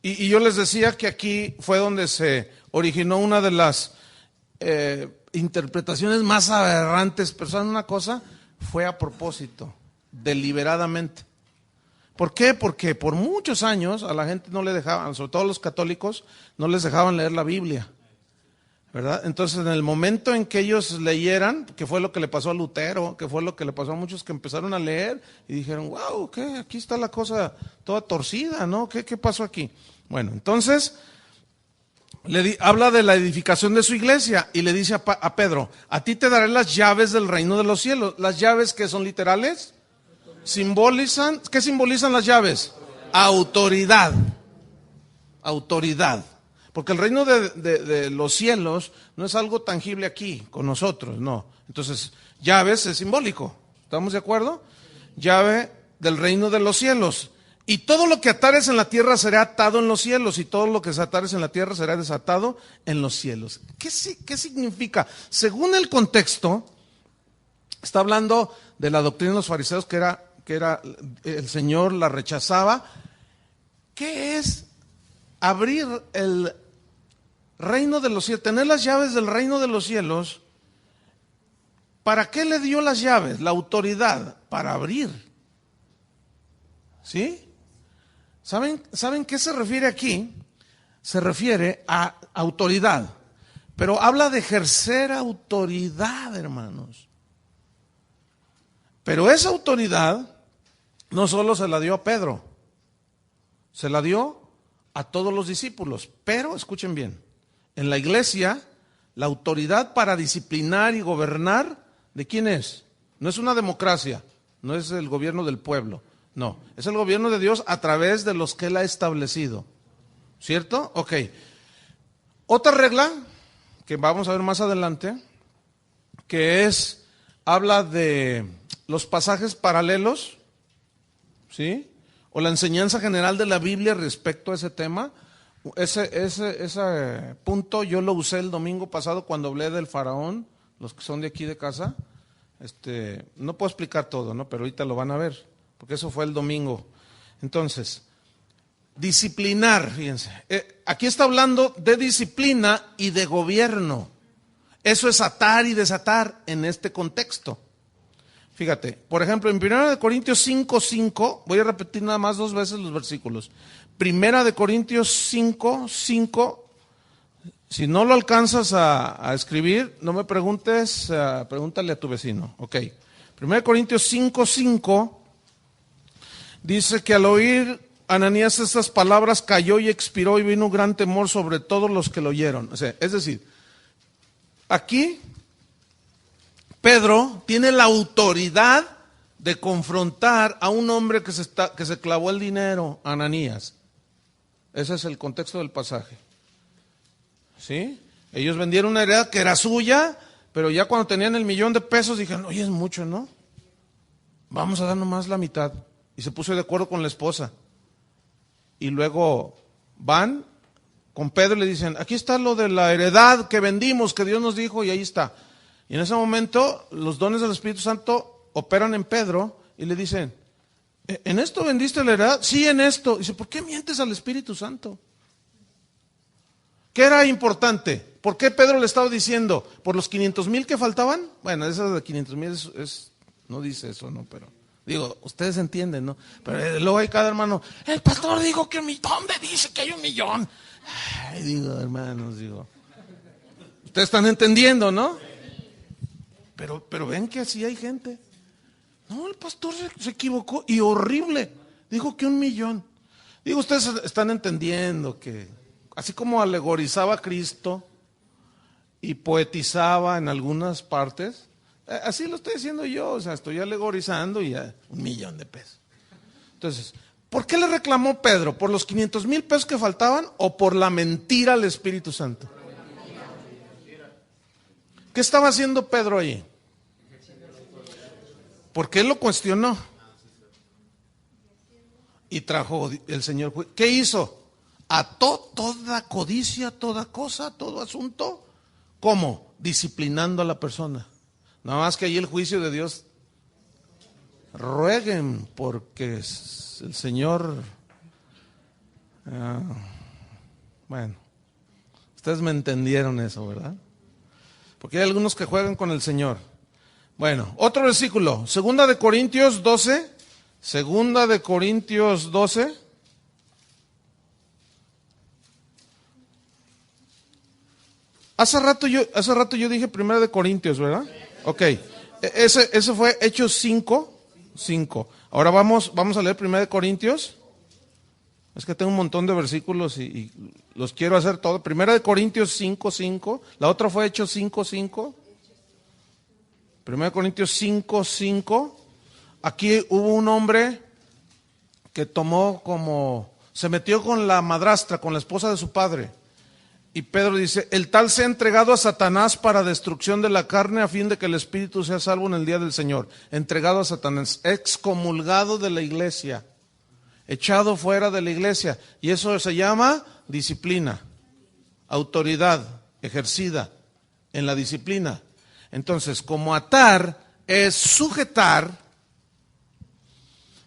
y yo les decía que aquí fue donde se originó una de las interpretaciones más aberrantes, pero ¿saben una cosa? Fue a propósito, deliberadamente. ¿Por qué? Porque por muchos años a la gente no le dejaban, sobre todo a los católicos, no les dejaban leer la Biblia, ¿verdad? Entonces, en el momento en que ellos leyeran, que fue lo que le pasó a Lutero, que fue lo que le pasó a muchos que empezaron a leer y dijeron, wow, ¿qué? Aquí está la cosa toda torcida, ¿no? ¿Qué pasó aquí? Bueno, entonces habla de la edificación de su iglesia y le dice a Pedro, a ti te daré las llaves del reino de los cielos. Las llaves, que son literales, simbolizan, ¿qué simbolizan las llaves? Autoridad. Autoridad. Porque el reino de los cielos no es algo tangible aquí, con nosotros, no. Entonces, llaves es simbólico, ¿estamos de acuerdo? Llave del reino de los cielos. Y todo lo que atares en la tierra será atado en los cielos, y todo lo que desatares en la tierra será desatado en los cielos. ¿Qué significa? Según el contexto, está hablando de la doctrina de los fariseos, que era el Señor la rechazaba. ¿Qué es abrir el reino de los cielos, tener las llaves del reino de los cielos? ¿Para qué le dio las llaves? La autoridad para abrir. ¿Sí? ¿Saben qué se refiere aquí? Se refiere a autoridad, pero habla de ejercer autoridad, hermanos. Pero esa autoridad no solo se la dio a Pedro, se la dio a todos los discípulos. Pero, escuchen bien, en la iglesia, la autoridad para disciplinar y gobernar, ¿de quién es? No es una democracia, no es el gobierno del pueblo, no, es el gobierno de Dios a través de los que Él ha establecido. ¿Cierto? Ok. Otra regla que vamos a ver más adelante, que es, habla de los pasajes paralelos, ¿sí? O la enseñanza general de la Biblia respecto a ese tema. Ese punto yo lo usé el domingo pasado cuando hablé del faraón, los que son de aquí de casa. No puedo explicar todo, ¿no? Pero ahorita lo van a ver, porque eso fue el domingo. Entonces, disciplinar, fíjense. Aquí está hablando de disciplina y de gobierno. Eso es atar y desatar en este contexto. Fíjate, por ejemplo, en 1 Corintios 5:5, voy a repetir nada más 2 veces los versículos. 1 Corintios 5:5, si no lo alcanzas a escribir, no me preguntes, pregúntale a tu vecino. Ok, 1 Corintios 5:5 dice que al oír Ananías estas palabras cayó y expiró y vino un gran temor sobre todos los que lo oyeron. O sea, es decir, aquí Pedro tiene la autoridad de confrontar a un hombre que se clavó el dinero, Ananías. Ese es el contexto del pasaje. ¿Sí? Ellos vendieron una heredad que era suya, pero ya cuando tenían el $1,000,000 dijeron, oye, es mucho, ¿no? Vamos a dar nomás la mitad. Y se puso de acuerdo con la esposa. Y luego van con Pedro y le dicen, aquí está lo de la heredad que vendimos, que Dios nos dijo, y ahí está. Y en ese momento los dones del Espíritu Santo operan en Pedro y le dicen, ¿en esto vendiste la heredad? Sí, en esto. Y dice, ¿por qué mientes al Espíritu Santo? ¿Qué era importante? ¿Por qué Pedro le estaba diciendo? ¿Por los 500,000 que faltaban? Bueno, eso de 500,000 no dice eso, ¿no? Pero digo, ustedes entienden, ¿no? Pero luego hay cada hermano, el pastor dijo que ¿dónde dice que hay 1,000,000? Ay, digo, hermanos, ustedes están entendiendo, ¿no? Pero ven que así hay gente. No, el pastor se equivocó y horrible. Dijo que 1,000,000. Digo, ustedes están entendiendo que así como alegorizaba a Cristo y poetizaba en algunas partes, así lo estoy haciendo yo, o sea, estoy alegorizando y ya $1,000,000. Entonces, ¿por qué le reclamó Pedro? ¿Por los 500,000 pesos que faltaban o por la mentira al Espíritu Santo? ¿Qué estaba haciendo Pedro ahí? Porque él lo cuestionó. Y trajo el Señor. ¿Qué hizo? Ató toda codicia, toda cosa, todo asunto. ¿Cómo? Disciplinando a la persona. Nada más que ahí el juicio de Dios. Rueguen porque el Señor... bueno, ustedes me entendieron eso, ¿verdad? Porque hay algunos que juegan con el Señor. Bueno, otro versículo, 2 Corintios 12. 2 Corintios 12. Hace rato yo dije 1 Corintios, ¿verdad? Ok, ese fue Hechos 5. Ahora vamos a leer 1 Corintios. Es que tengo un montón de versículos y los quiero hacer todos. 1 Corintios 5:5. La otra fue Hechos 5:5. 1 Corintios 5:5. Aquí hubo un hombre que se metió con la madrastra, con la esposa de su padre. Y Pedro dice, el tal se ha entregado a Satanás para destrucción de la carne a fin de que el espíritu sea salvo en el día del Señor. Entregado a Satanás, excomulgado de la iglesia, echado fuera de la iglesia. Y eso se llama disciplina, autoridad ejercida en la disciplina. Entonces, como atar es sujetar,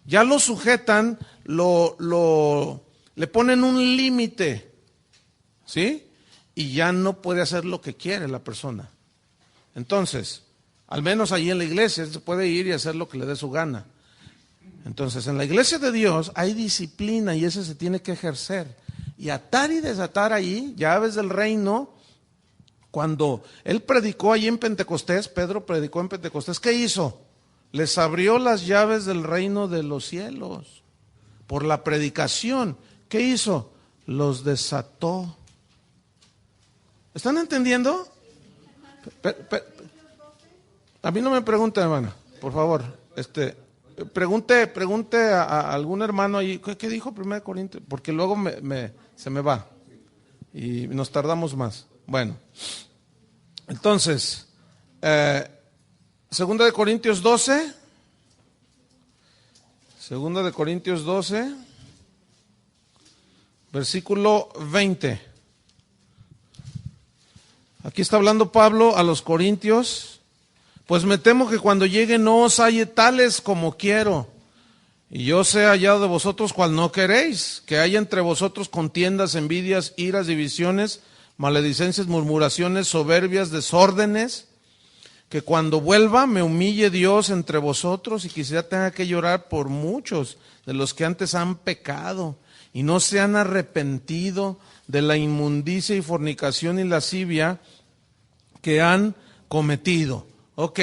ya lo sujetan, le ponen un límite, ¿sí? Y ya no puede hacer lo que quiere la persona. Entonces, al menos ahí en la iglesia, se puede ir y hacer lo que le dé su gana. Entonces, en la iglesia de Dios hay disciplina y ese se tiene que ejercer. Y atar y desatar ahí, llaves del reino. Cuando él predicó ahí en Pentecostés, Pedro predicó en Pentecostés, ¿qué hizo? les abrió las llaves del reino de los cielos. Por la predicación. ¿Qué hizo? Los desató. ¿Están entendiendo? A mí no me pregunte, hermana, por favor. Pregunte a algún hermano ahí, ¿qué dijo 1 Corintios? Porque luego se me va y nos tardamos más. Bueno, entonces, 2 de Corintios 12, 2 de Corintios 12, versículo 20. Aquí está hablando Pablo a los corintios. Pues me temo que cuando llegue no os halle tales como quiero, y yo sea hallado de vosotros cual no queréis, que haya entre vosotros contiendas, envidias, iras, divisiones, maledicencias, murmuraciones, soberbias, desórdenes, que cuando vuelva me humille Dios entre vosotros y quizá tenga que llorar por muchos de los que antes han pecado y no se han arrepentido de la inmundicia y fornicación y lascivia que han cometido. Ok,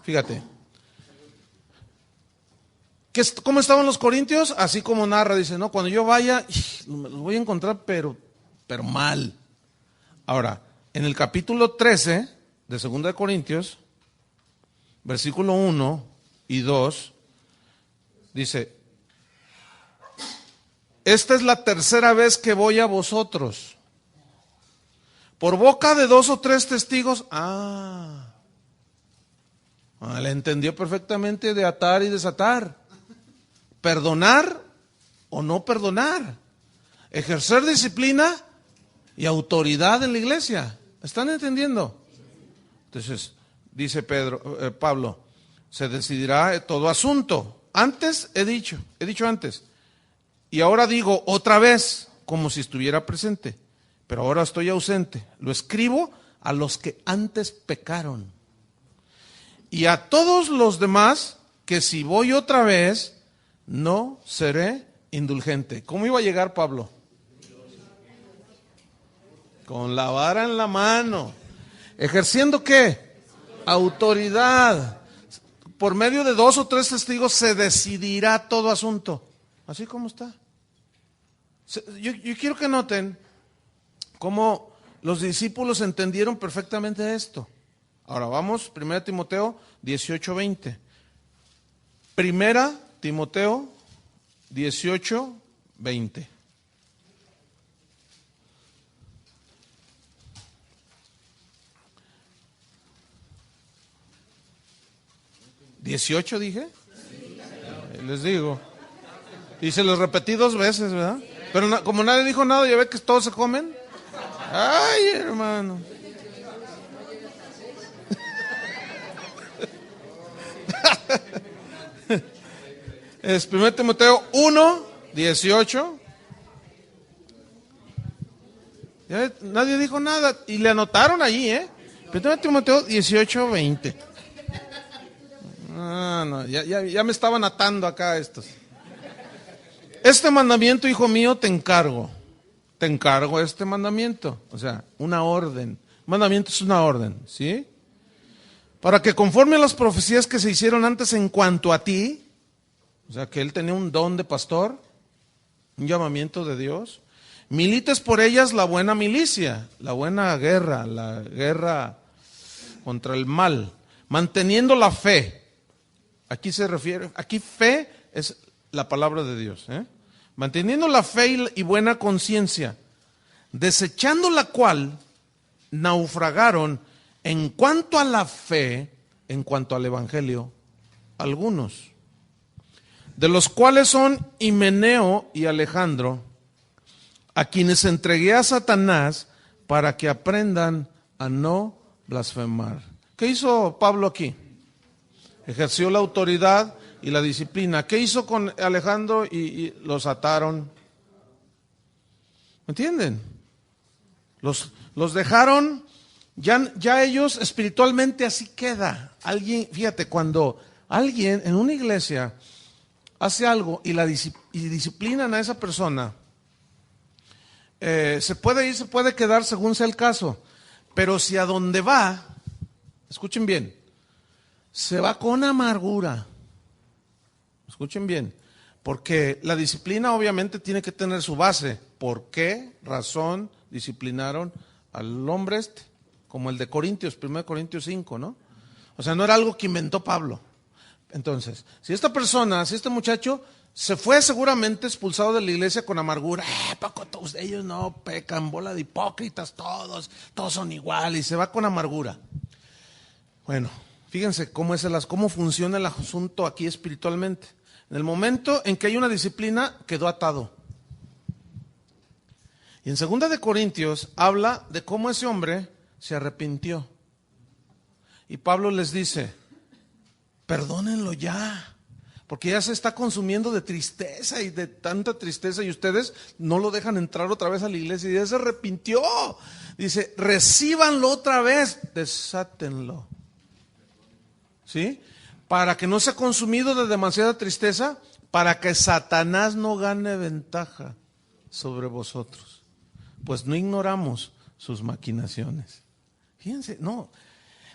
fíjate. ¿Cómo estaban los corintios? Así como narra, dice, no, cuando yo vaya, los voy a encontrar, pero mal. Ahora, en el capítulo 13 de 2 de Corintios, versículo 1 y 2, dice, esta es la tercera vez que voy a vosotros. Por boca de 2 o 3 testigos, le entendió perfectamente de atar y desatar. Perdonar o no perdonar. Ejercer disciplina y autoridad en la iglesia. ¿Están entendiendo? Entonces, dice Pablo, se decidirá todo asunto. Antes he dicho antes. Y ahora digo otra vez, como si estuviera presente. Pero ahora estoy ausente. Lo escribo a los que antes pecaron. Y a todos los demás, que si voy otra vez, no seré indulgente. ¿Cómo iba a llegar Pablo? Con la vara en la mano. ¿Ejerciendo qué? Autoridad. Por medio de 2 o 3 testigos se decidirá todo asunto. Así como está. Yo quiero que noten cómo los discípulos entendieron perfectamente esto. Ahora vamos, 1 Timoteo 18:20. 1 Timoteo 18:20. ¿18 dije? Les digo. Y se los repetí 2 veces, ¿verdad? Pero como nadie dijo nada, ya ve que todos se comen. Ay, hermano. Es 1 Timoteo 1:18. Nadie dijo nada. Y le anotaron allí, 1 Timoteo 18:20. No, ya me estaban atando acá estos. Este mandamiento, hijo mío, te encargo este mandamiento. O sea, una orden. Un mandamiento es una orden, ¿sí? Para que conforme a las profecías que se hicieron antes en cuanto a ti, o sea, que él tenía un don de pastor, un llamamiento de Dios, milites por ellas la buena milicia, la buena guerra, la guerra contra el mal, manteniendo la fe. Aquí se refiere, aquí fe es la palabra de Dios, manteniendo la fe y buena conciencia, desechando la cual naufragaron en cuanto a la fe, en cuanto al evangelio, algunos, de los cuales son Himeneo y Alejandro, a quienes entregué a Satanás para que aprendan a no blasfemar. ¿Qué hizo Pablo aquí? Ejerció la autoridad y la disciplina. ¿Qué hizo con Alejandro? Y los ataron. ¿Me entienden? Los dejaron, ya ellos espiritualmente así queda. Alguien, fíjate, cuando alguien en una iglesia hace algo y disciplinan a esa persona, se puede ir, se puede quedar según sea el caso. Pero si a donde va, escuchen bien, se va con amargura. Escuchen bien, porque la disciplina obviamente tiene que tener su base. ¿Por qué razón disciplinaron al hombre como el de Corintios, 1 Corintios 5, ¿no? O sea, no era algo que inventó Pablo. Entonces, si este muchacho se fue seguramente expulsado de la iglesia con amargura, Paco, todos ellos no pecan, bola de hipócritas, todos son iguales, y se va con amargura. Bueno, fíjense cómo funciona el asunto aquí espiritualmente. En el momento en que hay una disciplina, quedó atado. Y en 2 de Corintios habla de cómo ese hombre se arrepintió. Y Pablo les dice, perdónenlo ya, porque ya se está consumiendo de tristeza y de tanta tristeza, y ustedes no lo dejan entrar otra vez a la iglesia, y ya se arrepintió. Dice, recíbanlo otra vez, desátenlo. ¿Sí? Para que no sea consumido de demasiada tristeza, para que Satanás no gane ventaja sobre vosotros, pues no ignoramos sus maquinaciones. Fíjense, no.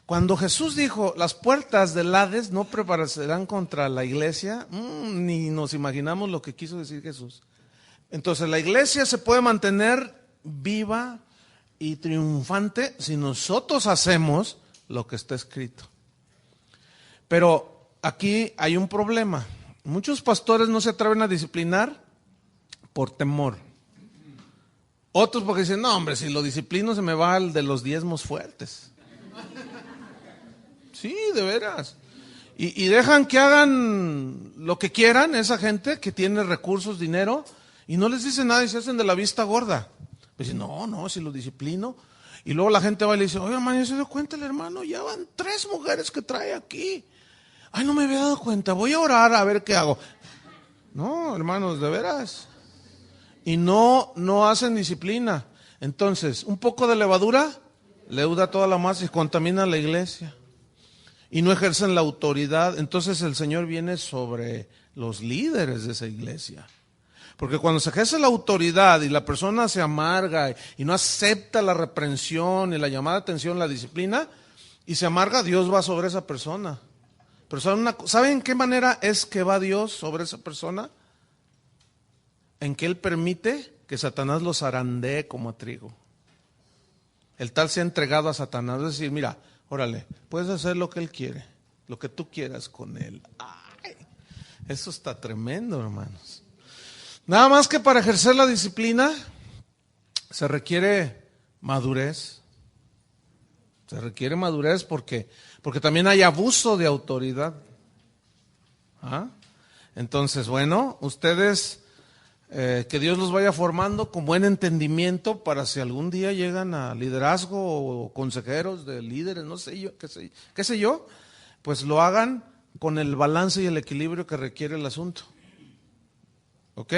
Cuando Jesús dijo, las puertas del Hades no prevalecerán contra la iglesia, ni nos imaginamos lo que quiso decir Jesús. Entonces la iglesia se puede mantener viva y triunfante si nosotros hacemos lo que está escrito. Pero aquí hay un problema. Muchos pastores no se atreven a disciplinar por temor. Otros porque dicen, no hombre, si lo disciplino se me va el de los diezmos fuertes. Sí, de veras. Y dejan que hagan lo que quieran esa gente que tiene recursos, dinero, y no les dicen nada y se hacen de la vista gorda. Pues dicen, no, si lo disciplino. Y luego la gente va y le dice, oye hermano, ¿ya se dio cuenta el hermano? Ya van 3 mujeres que trae aquí. Ay, no me había dado cuenta, voy a orar a ver qué hago. No, hermanos, de veras. Y no hacen disciplina. Entonces, un poco de levadura leuda toda la masa y contamina la iglesia. Y no ejercen la autoridad. Entonces el Señor viene sobre los líderes de esa iglesia. Porque cuando se ejerce la autoridad y la persona se amarga y no acepta la reprensión y la llamada de atención, la disciplina, y se amarga, Dios va sobre esa persona. Pero ¿saben en qué manera es que va Dios sobre esa persona? En que Él permite que Satanás los zarandee como a trigo. El tal se ha entregado a Satanás, es decir, mira, órale, puedes hacer lo que Él quiere, lo que tú quieras con Él. Ay, eso está tremendo, hermanos. Nada más que para ejercer la disciplina se requiere madurez. Se requiere madurez porque también hay abuso de autoridad. ¿Ah? Entonces, bueno, ustedes, que Dios los vaya formando con buen entendimiento para si algún día llegan a liderazgo o consejeros de líderes, no sé yo, qué sé yo, pues lo hagan con el balance y el equilibrio que requiere el asunto. ¿Ok?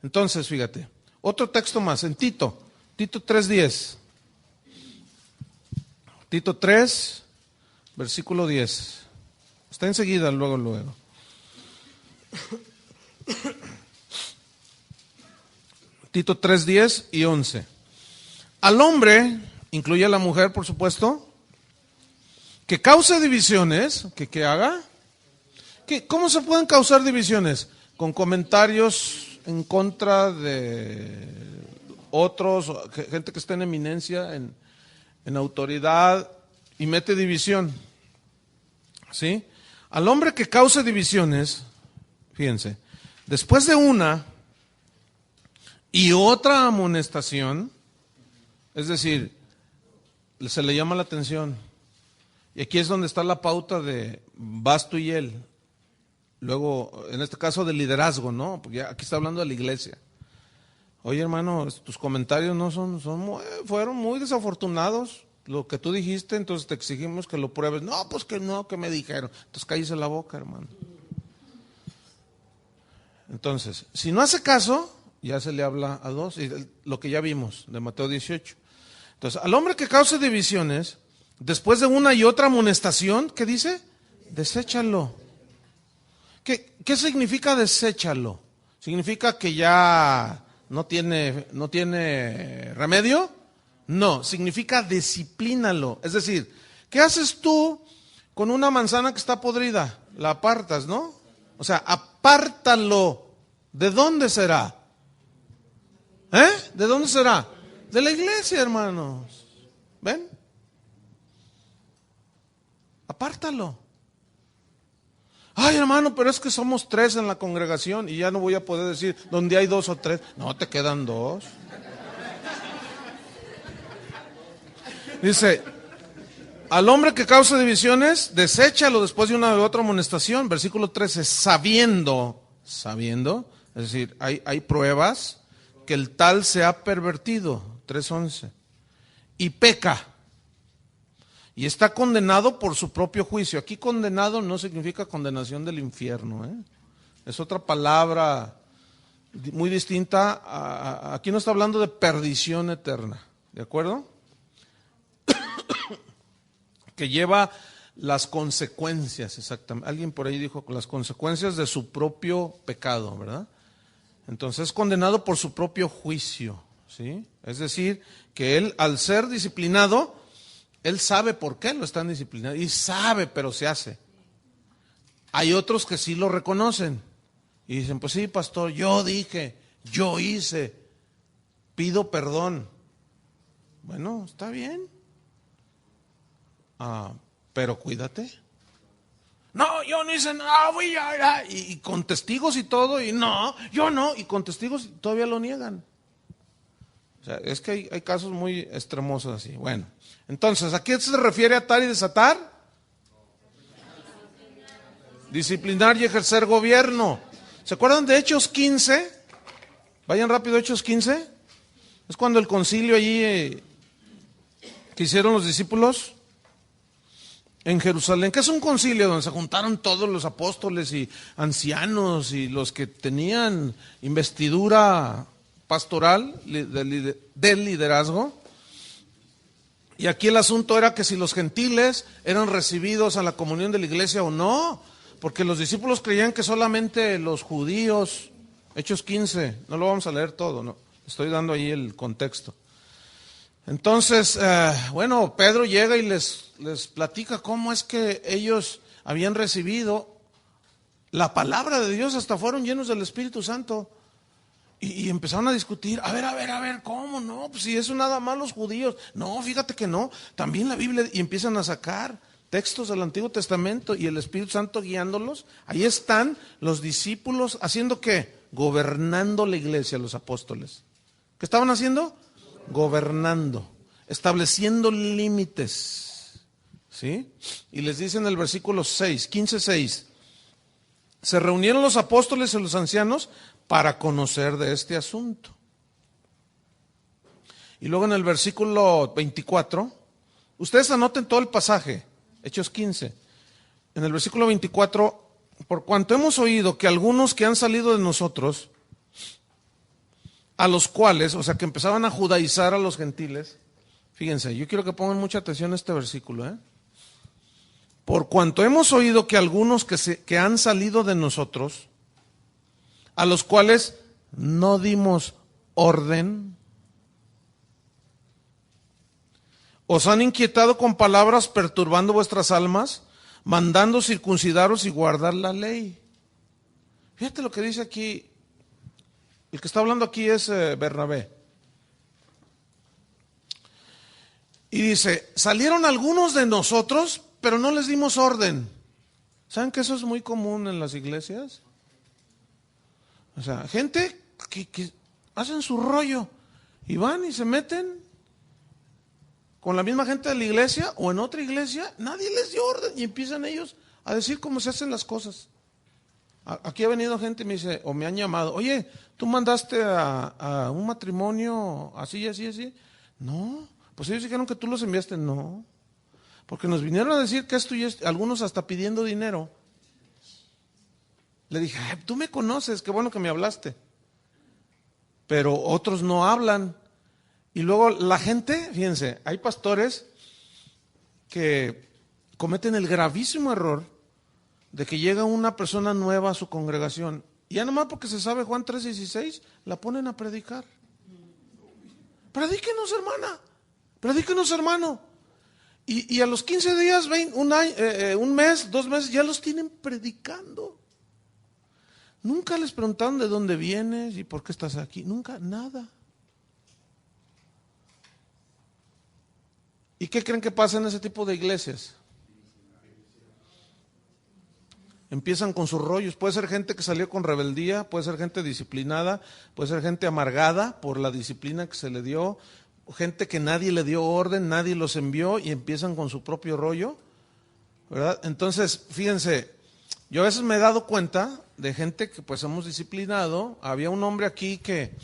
Entonces, fíjate, otro texto más, en Tito 3:10. Tito 3, versículo 10. Está enseguida, luego. Tito 3, 10 y 11. Al hombre, incluye a la mujer, por supuesto, que cause divisiones, que haga. ¿Cómo se pueden causar divisiones? Con comentarios en contra de otros, gente que está en eminencia, en autoridad, y mete división. ¿Sí? Al hombre que cause divisiones, fíjense, después de una y otra amonestación, es decir, se le llama la atención. Y aquí es donde está la pauta de vas tú y él. Luego, en este caso de liderazgo, ¿no? Porque aquí está hablando de la iglesia. Oye, hermano, tus comentarios no fueron muy desafortunados. Lo que tú dijiste, entonces te exigimos que lo pruebes. No, pues que no, que me dijeron. Entonces cállese la boca, hermano. Entonces, si no hace caso, ya se le habla a dos, y lo que ya vimos de Mateo 18. Entonces, al hombre que cause divisiones, después de una y otra amonestación, ¿qué dice? Deséchalo. ¿Qué significa deséchalo? ¿Significa que ya no tiene remedio? No, significa disciplínalo. Es decir, ¿qué haces tú con una manzana que está podrida, la apartas, ¿no? O sea, apártalo. ¿De dónde será? ¿De dónde será? De la iglesia, hermanos. ¿Ven? Apártalo. Ay, hermano, pero es que somos 3 en la congregación y ya no voy a poder decir donde hay 2 o 3. No, te quedan 2. Dice, al hombre que causa divisiones, deséchalo después de una u otra amonestación. Versículo 13, sabiendo, es decir, hay pruebas que el tal se ha pervertido. 3:11. Y peca. Y está condenado por su propio juicio. Aquí condenado no significa condenación del infierno. Es otra palabra muy distinta. Aquí no está hablando de perdición eterna. ¿De acuerdo? Que lleva las consecuencias, exactamente. Alguien por ahí dijo las consecuencias de su propio pecado, ¿verdad? Entonces es condenado por su propio juicio, ¿sí? Es decir, que él al ser disciplinado, él sabe por qué lo están disciplinando y sabe, pero se hace. Hay otros que sí lo reconocen y dicen, pues sí, pastor, yo dije, yo hice, pido perdón. Bueno, está bien. Pero cuídate. No, yo no hice nada, y con testigos y todo, y no, yo no, y con testigos todavía lo niegan. O sea, es que hay casos muy extremosos así. Bueno, entonces, ¿a qué se refiere atar y desatar? Disciplinar y ejercer gobierno. ¿Se acuerdan de Hechos 15? Vayan rápido, Hechos 15. Es cuando el concilio allí que hicieron los discípulos en Jerusalén, que es un concilio donde se juntaron todos los apóstoles y ancianos y los que tenían investidura pastoral del liderazgo. Y aquí el asunto era que si los gentiles eran recibidos a la comunión de la iglesia o no, porque los discípulos creían que solamente los judíos. Hechos 15, no lo vamos a leer todo, no, estoy dando ahí el contexto. Entonces, bueno, Pedro llega y les platica cómo es que ellos habían recibido la palabra de Dios, hasta fueron llenos del Espíritu Santo. Y empezaron a discutir, a ver, ¿cómo no? Pues si eso nada más los judíos. No, fíjate que no, también la Biblia, y empiezan a sacar textos del Antiguo Testamento y el Espíritu Santo guiándolos. Ahí están los discípulos, ¿haciendo qué? Gobernando la iglesia, los apóstoles. ¿Qué estaban haciendo? Gobernando, estableciendo límites, ¿sí? Y les dice en el versículo 6, 15:6, se reunieron los apóstoles y los ancianos para conocer de este asunto. Y luego en el versículo 24, ustedes anoten todo el pasaje, Hechos 15, en el versículo 24, por cuanto hemos oído que algunos que han salido de nosotros, a los cuales, o sea, que empezaban a judaizar a los gentiles. Fíjense, yo quiero que pongan mucha atención a este versículo. Por cuanto hemos oído que algunos que han salido de nosotros, a los cuales no dimos orden, os han inquietado con palabras perturbando vuestras almas, mandando circuncidaros y guardar la ley. Fíjate lo que dice aquí. El que está hablando aquí es Bernabé. Y dice, salieron algunos de nosotros, pero no les dimos orden. ¿Saben que eso es muy común en las iglesias? O sea, gente que hacen su rollo y van y se meten con la misma gente de la iglesia o en otra iglesia, nadie les dio orden y empiezan ellos a decir cómo se hacen las cosas. Aquí ha venido gente y me dice, o me han llamado, oye, ¿tú mandaste a un matrimonio así, así, así? No, pues ellos dijeron que tú los enviaste. No, porque nos vinieron a decir que esto y esto, algunos hasta pidiendo dinero. Le dije, tú me conoces, qué bueno que me hablaste. Pero otros no hablan. Y luego la gente, fíjense, hay pastores que cometen el gravísimo error de que llega una persona nueva a su congregación y ya nomás porque se sabe Juan 3:16, la ponen a predicar. Predíquenos, hermana, predíquenos, hermano. Y a los 15 días, un mes, 2 meses, ya los tienen predicando. Nunca les preguntaron de dónde vienes y por qué estás aquí. Nunca, nada. ¿Y qué creen que pasa en ese tipo de iglesias? Empiezan con sus rollos. Puede ser gente que salió con rebeldía, puede ser gente disciplinada, puede ser gente amargada por la disciplina que se le dio, gente que nadie le dio orden, nadie los envió y empiezan con su propio rollo, ¿verdad? Entonces, fíjense, yo a veces me he dado cuenta de gente que pues hemos disciplinado. Había un hombre aquí que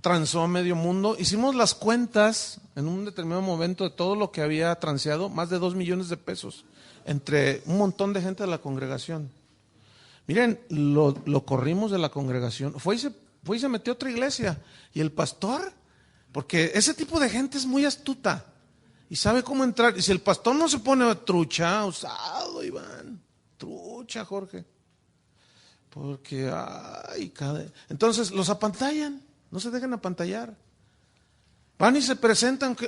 transó a medio mundo. Hicimos las cuentas en un determinado momento de todo lo que había transeado, más de 2 millones de pesos, entre un montón de gente de la congregación. Miren, lo corrimos de la congregación. Fue y se metió a otra iglesia. Y el pastor, porque ese tipo de gente es muy astuta y sabe cómo entrar. Y si el pastor no se pone trucha, usado, Iván, trucha, Jorge, porque, entonces los apantallan, no se dejan apantallar. Van y se presentan, que,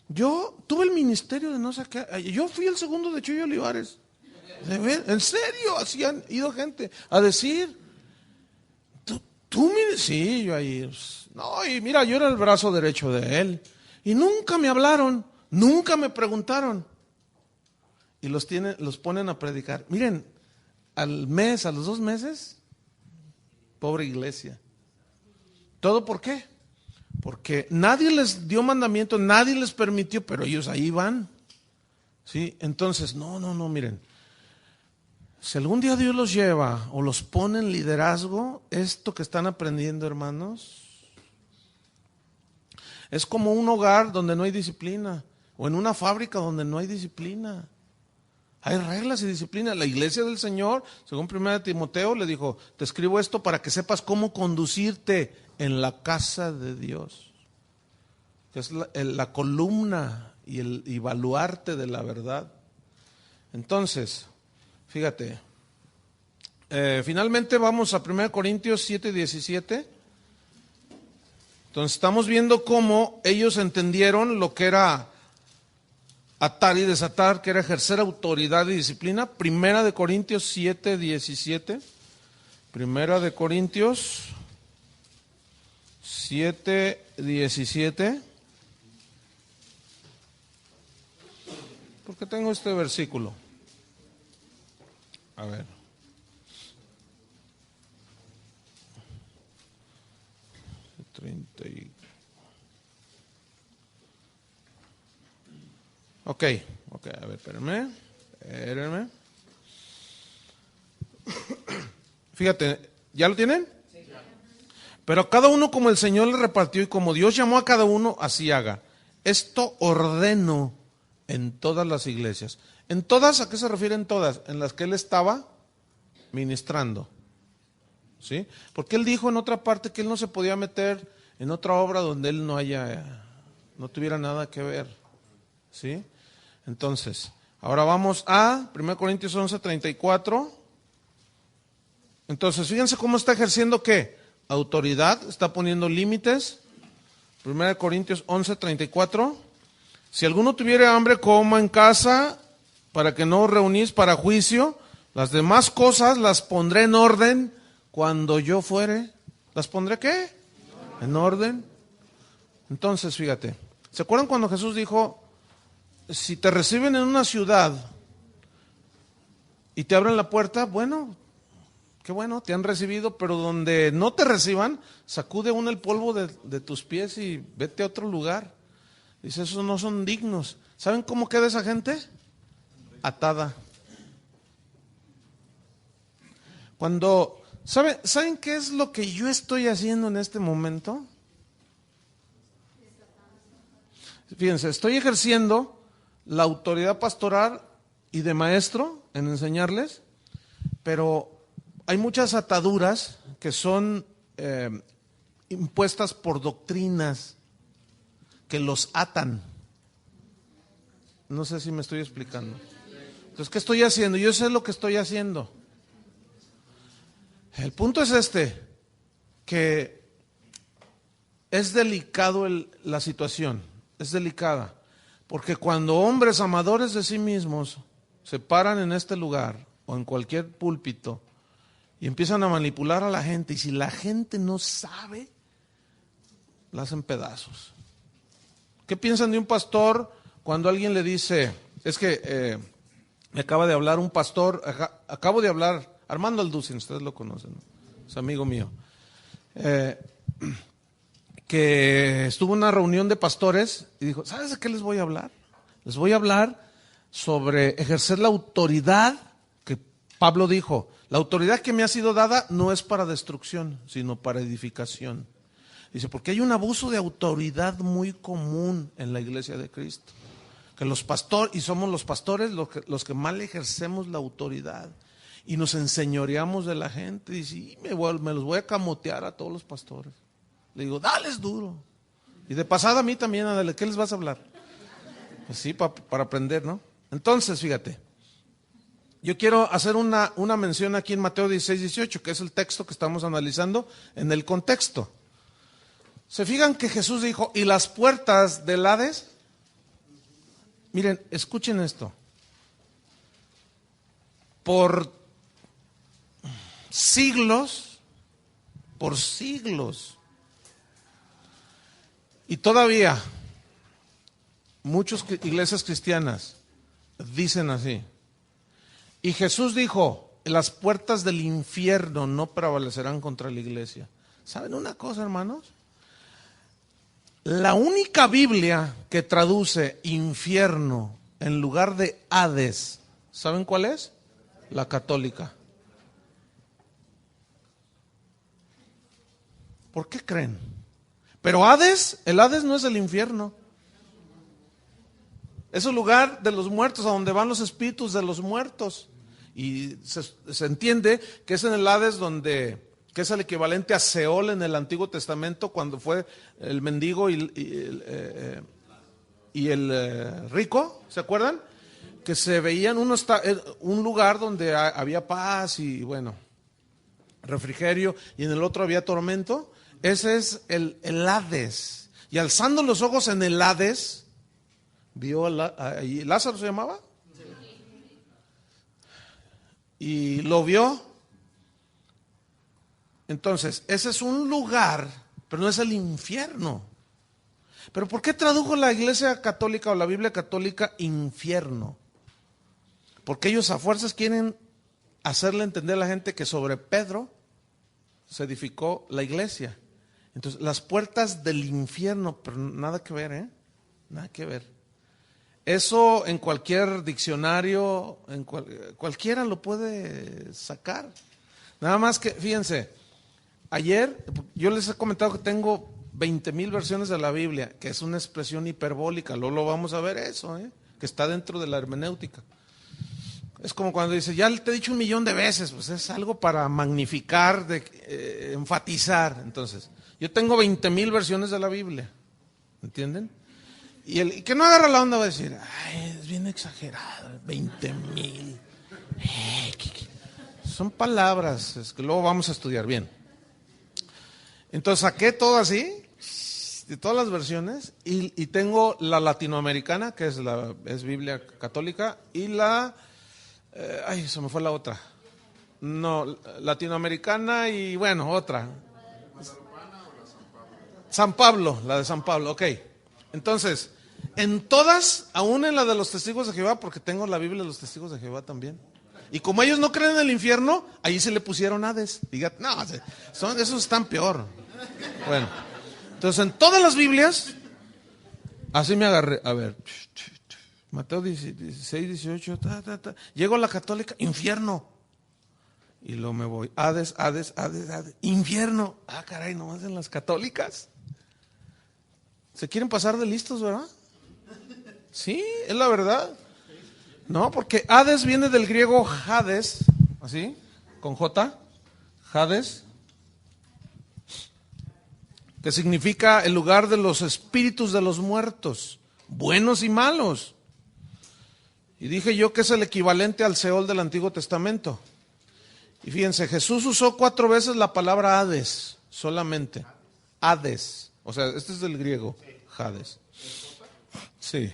yo tuve el ministerio de no sé qué, yo fui el segundo de Chuy Olivares. ¿En serio? Así han ido gente a decir, tú mire, sí, yo ahí, no, y mira, yo era el brazo derecho de él. Y nunca me hablaron, nunca me preguntaron. Y los ponen a predicar. Miren, al mes, a los 2 meses, pobre iglesia. ¿Todo por qué? Porque nadie les dio mandamiento, nadie les permitió, pero ellos ahí van. ¿Sí? Entonces, no, miren. Si algún día Dios los lleva o los pone en liderazgo, esto que están aprendiendo, hermanos, es como un hogar donde no hay disciplina, o en una fábrica donde no hay disciplina. Hay reglas y disciplina. La iglesia del Señor, según 1 Timoteo, le dijo, te escribo esto para que sepas cómo conducirte en la casa de Dios, que es la columna y el baluarte de la verdad. Entonces, fíjate, finalmente vamos a 1 Corintios 7:17. Entonces estamos viendo cómo ellos entendieron lo que era atar y desatar, que era ejercer autoridad y disciplina. 1 Corintios 7:17. 1 Corintios 7:17. ¿Por qué tengo este versículo? A ver. Ok, a ver, espérenme. Fíjate, ¿ya lo tienen? Sí. Pero cada uno como el Señor le repartió y como Dios llamó a cada uno, así haga. Esto ordeno en todas las iglesias. ¿En todas? ¿A qué se refieren todas? En las que él estaba ministrando. ¿Sí? Porque él dijo en otra parte que él no se podía meter en otra obra donde él no tuviera nada que ver. ¿Sí? Entonces, ahora vamos a 1 Corintios 11:34. Entonces, fíjense cómo está ejerciendo ¿qué? Autoridad, está poniendo límites. 1 Corintios 11:34. Si alguno tuviera hambre, coma en casa, para que no os reunís para juicio. Las demás cosas las pondré en orden cuando yo fuere. ¿Las pondré qué? En orden. Entonces, fíjate, ¿se acuerdan cuando Jesús dijo, si te reciben en una ciudad y te abren la puerta, bueno, qué bueno, te han recibido, pero donde no te reciban, sacude uno el polvo de tus pies y vete a otro lugar? Dice, esos no son dignos. ¿Saben cómo queda esa gente? Atada. ¿Saben qué es lo que yo estoy haciendo en este momento? Fíjense, estoy ejerciendo la autoridad pastoral y de maestro en enseñarles, pero hay muchas ataduras que son impuestas por doctrinas que los atan. No sé si me estoy explicando. Entonces, ¿qué estoy haciendo? Yo sé lo que estoy haciendo. El punto es que es delicado la situación, es delicada. Porque cuando hombres amadores de sí mismos se paran en este lugar o en cualquier púlpito y empiezan a manipular a la gente, y si la gente no sabe, la hacen pedazos. ¿Qué piensan de un pastor cuando alguien le dice, es que me acaba de hablar un pastor, acabo de hablar, Armando Alducin, ustedes lo conocen, ¿no? Es amigo mío, que estuvo en una reunión de pastores y dijo, ¿sabes de qué les voy a hablar? Les voy a hablar sobre ejercer la autoridad que Pablo dijo, la autoridad que me ha sido dada no es para destrucción, sino para edificación. Dice, porque hay un abuso de autoridad muy común en la iglesia de Cristo. Que los pastores, y somos los pastores los que mal ejercemos la autoridad y nos enseñoreamos de la gente. Dice, y me los voy a camotear a todos los pastores. Le digo, dales duro. Y de pasada a mí también, dale, ¿qué les vas a hablar? Pues sí, para aprender, ¿no? Entonces, fíjate, yo quiero hacer una mención aquí en Mateo 16, 18, que es el texto que estamos analizando en el contexto. ¿Se fijan que Jesús dijo, y las puertas del Hades? Miren, escuchen esto. Por siglos, y todavía muchas iglesias cristianas dicen así. Y Jesús dijo, las puertas del infierno no prevalecerán contra la iglesia. ¿Saben una cosa, hermanos? La única Biblia que traduce infierno en lugar de Hades, ¿saben cuál es? La católica. ¿Por qué creen? Pero Hades, el Hades no es el infierno. Es el lugar de los muertos, a donde van los espíritus de los muertos. Y se entiende que es en el Hades que es el equivalente a Seol en el Antiguo Testamento, cuando fue el mendigo y el rico, ¿se acuerdan? Que se veían, un lugar donde había paz y bueno, refrigerio, y en el otro había tormento. Ese es el Hades. Y alzando los ojos en el Hades, vio ahí, ¿Lázaro se llamaba? Y lo vio. Entonces, ese es un lugar, pero no es el infierno. ¿Pero por qué tradujo la Iglesia Católica o la Biblia Católica infierno? Porque ellos a fuerzas quieren hacerle entender a la gente que sobre Pedro se edificó la iglesia. Entonces, las puertas del infierno, pero nada que ver, ¿eh? Nada que ver. Eso en cualquier diccionario, cualquiera lo puede sacar. Nada más que, fíjense, ayer yo les he comentado que tengo 20,000 versiones de la Biblia, que es una expresión hiperbólica, luego lo vamos a ver eso, que está dentro de la hermenéutica. Es como cuando dice, ya te he dicho 1,000,000 de veces, pues es algo para magnificar, enfatizar. Entonces, yo tengo 20,000 versiones de la Biblia, ¿entienden? Y el que no agarra la onda va a decir, ay, es bien exagerado, 20,000. Son palabras, es que luego vamos a estudiar bien. Entonces saqué todo así, de todas las versiones, y tengo la latinoamericana, que es Biblia católica, y se me fue la otra. No, latinoamericana y bueno, otra. San Pablo, la de San Pablo, ok. Entonces, en todas, aún en la de los testigos de Jehová, porque tengo la Biblia de los testigos de Jehová también. Y como ellos no creen en el infierno, ahí se le pusieron Hades. Diga, no, esos están peor. Bueno, entonces en todas las Biblias, así me agarré. A ver, Mateo 16, 18, llego a la católica, infierno. Y luego me voy, Hades, infierno. Ah, caray, nomás en las católicas. ¿Se quieren pasar de listos, verdad? Sí, es la verdad. No, porque Hades viene del griego Hades, así, con J, Hades, que significa el lugar de los espíritus de los muertos, buenos y malos. Y dije yo que es el equivalente al Seol del Antiguo Testamento. Y fíjense, Jesús usó 4 veces la palabra Hades, solamente. Hades, o sea, este es del griego, Hades. Sí.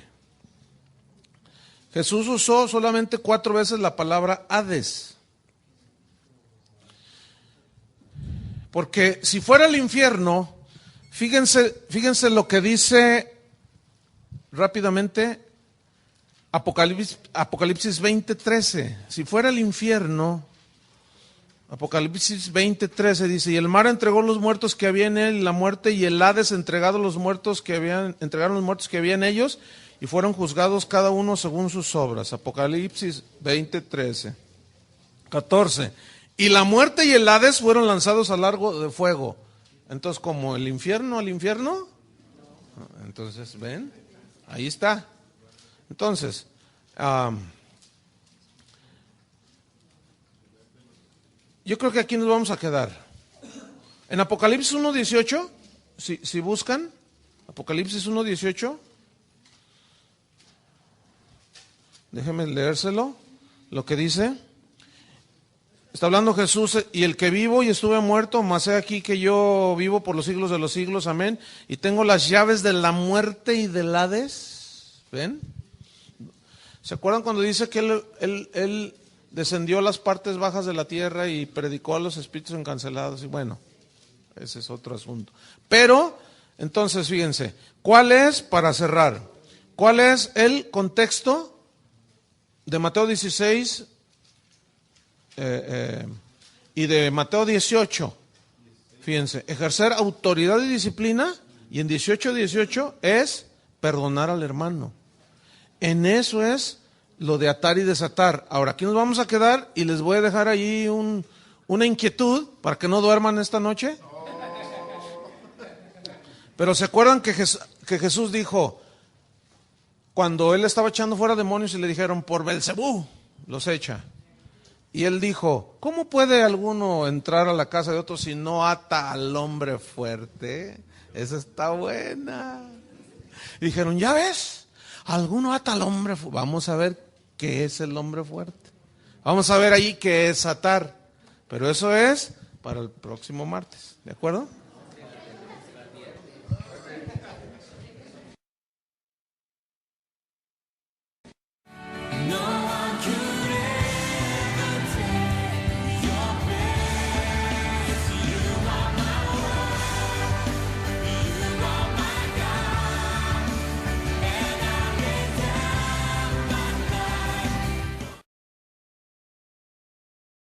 Jesús usó solamente 4 veces la palabra Hades. Porque si fuera el infierno, fíjense lo que dice rápidamente Apocalipsis 20:13. Si fuera el infierno, Apocalipsis 20:13 dice: y el mar entregó los muertos que había en él, la muerte y el Hades entregaron los muertos que había en ellos, y fueron juzgados cada uno según sus obras. Apocalipsis 20:13. 14. Y la muerte y el Hades fueron lanzados al lago de fuego. Entonces, ¿como el infierno al infierno? Entonces, ¿ven? Ahí está. Entonces, yo creo que aquí nos vamos a quedar. En Apocalipsis 1:18, si buscan, Apocalipsis 1:18, déjenme leérselo, lo que dice. Está hablando Jesús: y el que vivo y estuve muerto, mas he aquí que yo vivo por los siglos de los siglos, amén. Y tengo las llaves de la muerte y del Hades. ¿Ven? ¿Se acuerdan cuando dice que él descendió a las partes bajas de la tierra y predicó a los espíritus encarcelados? Y bueno, ese es otro asunto. Pero, entonces, fíjense, ¿cuál es, para cerrar, cuál es el contexto de Mateo 16 y de Mateo 18? Fíjense, ejercer autoridad y disciplina, y en 18:18 es perdonar al hermano. En eso es lo de atar y desatar. Ahora, aquí nos vamos a quedar y les voy a dejar ahí una inquietud para que no duerman esta noche. Pero ¿se acuerdan que Jesús dijo, cuando él estaba echando fuera demonios y le dijeron, por Belcebú los echa? Y él dijo, ¿cómo puede alguno entrar a la casa de otro si no ata al hombre fuerte? Esa está buena. Y dijeron, ¿ya ves? Alguno ata al hombre fuerte. Vamos a ver qué es el hombre fuerte. Vamos a ver ahí qué es atar. Pero eso es para el próximo martes. ¿De acuerdo?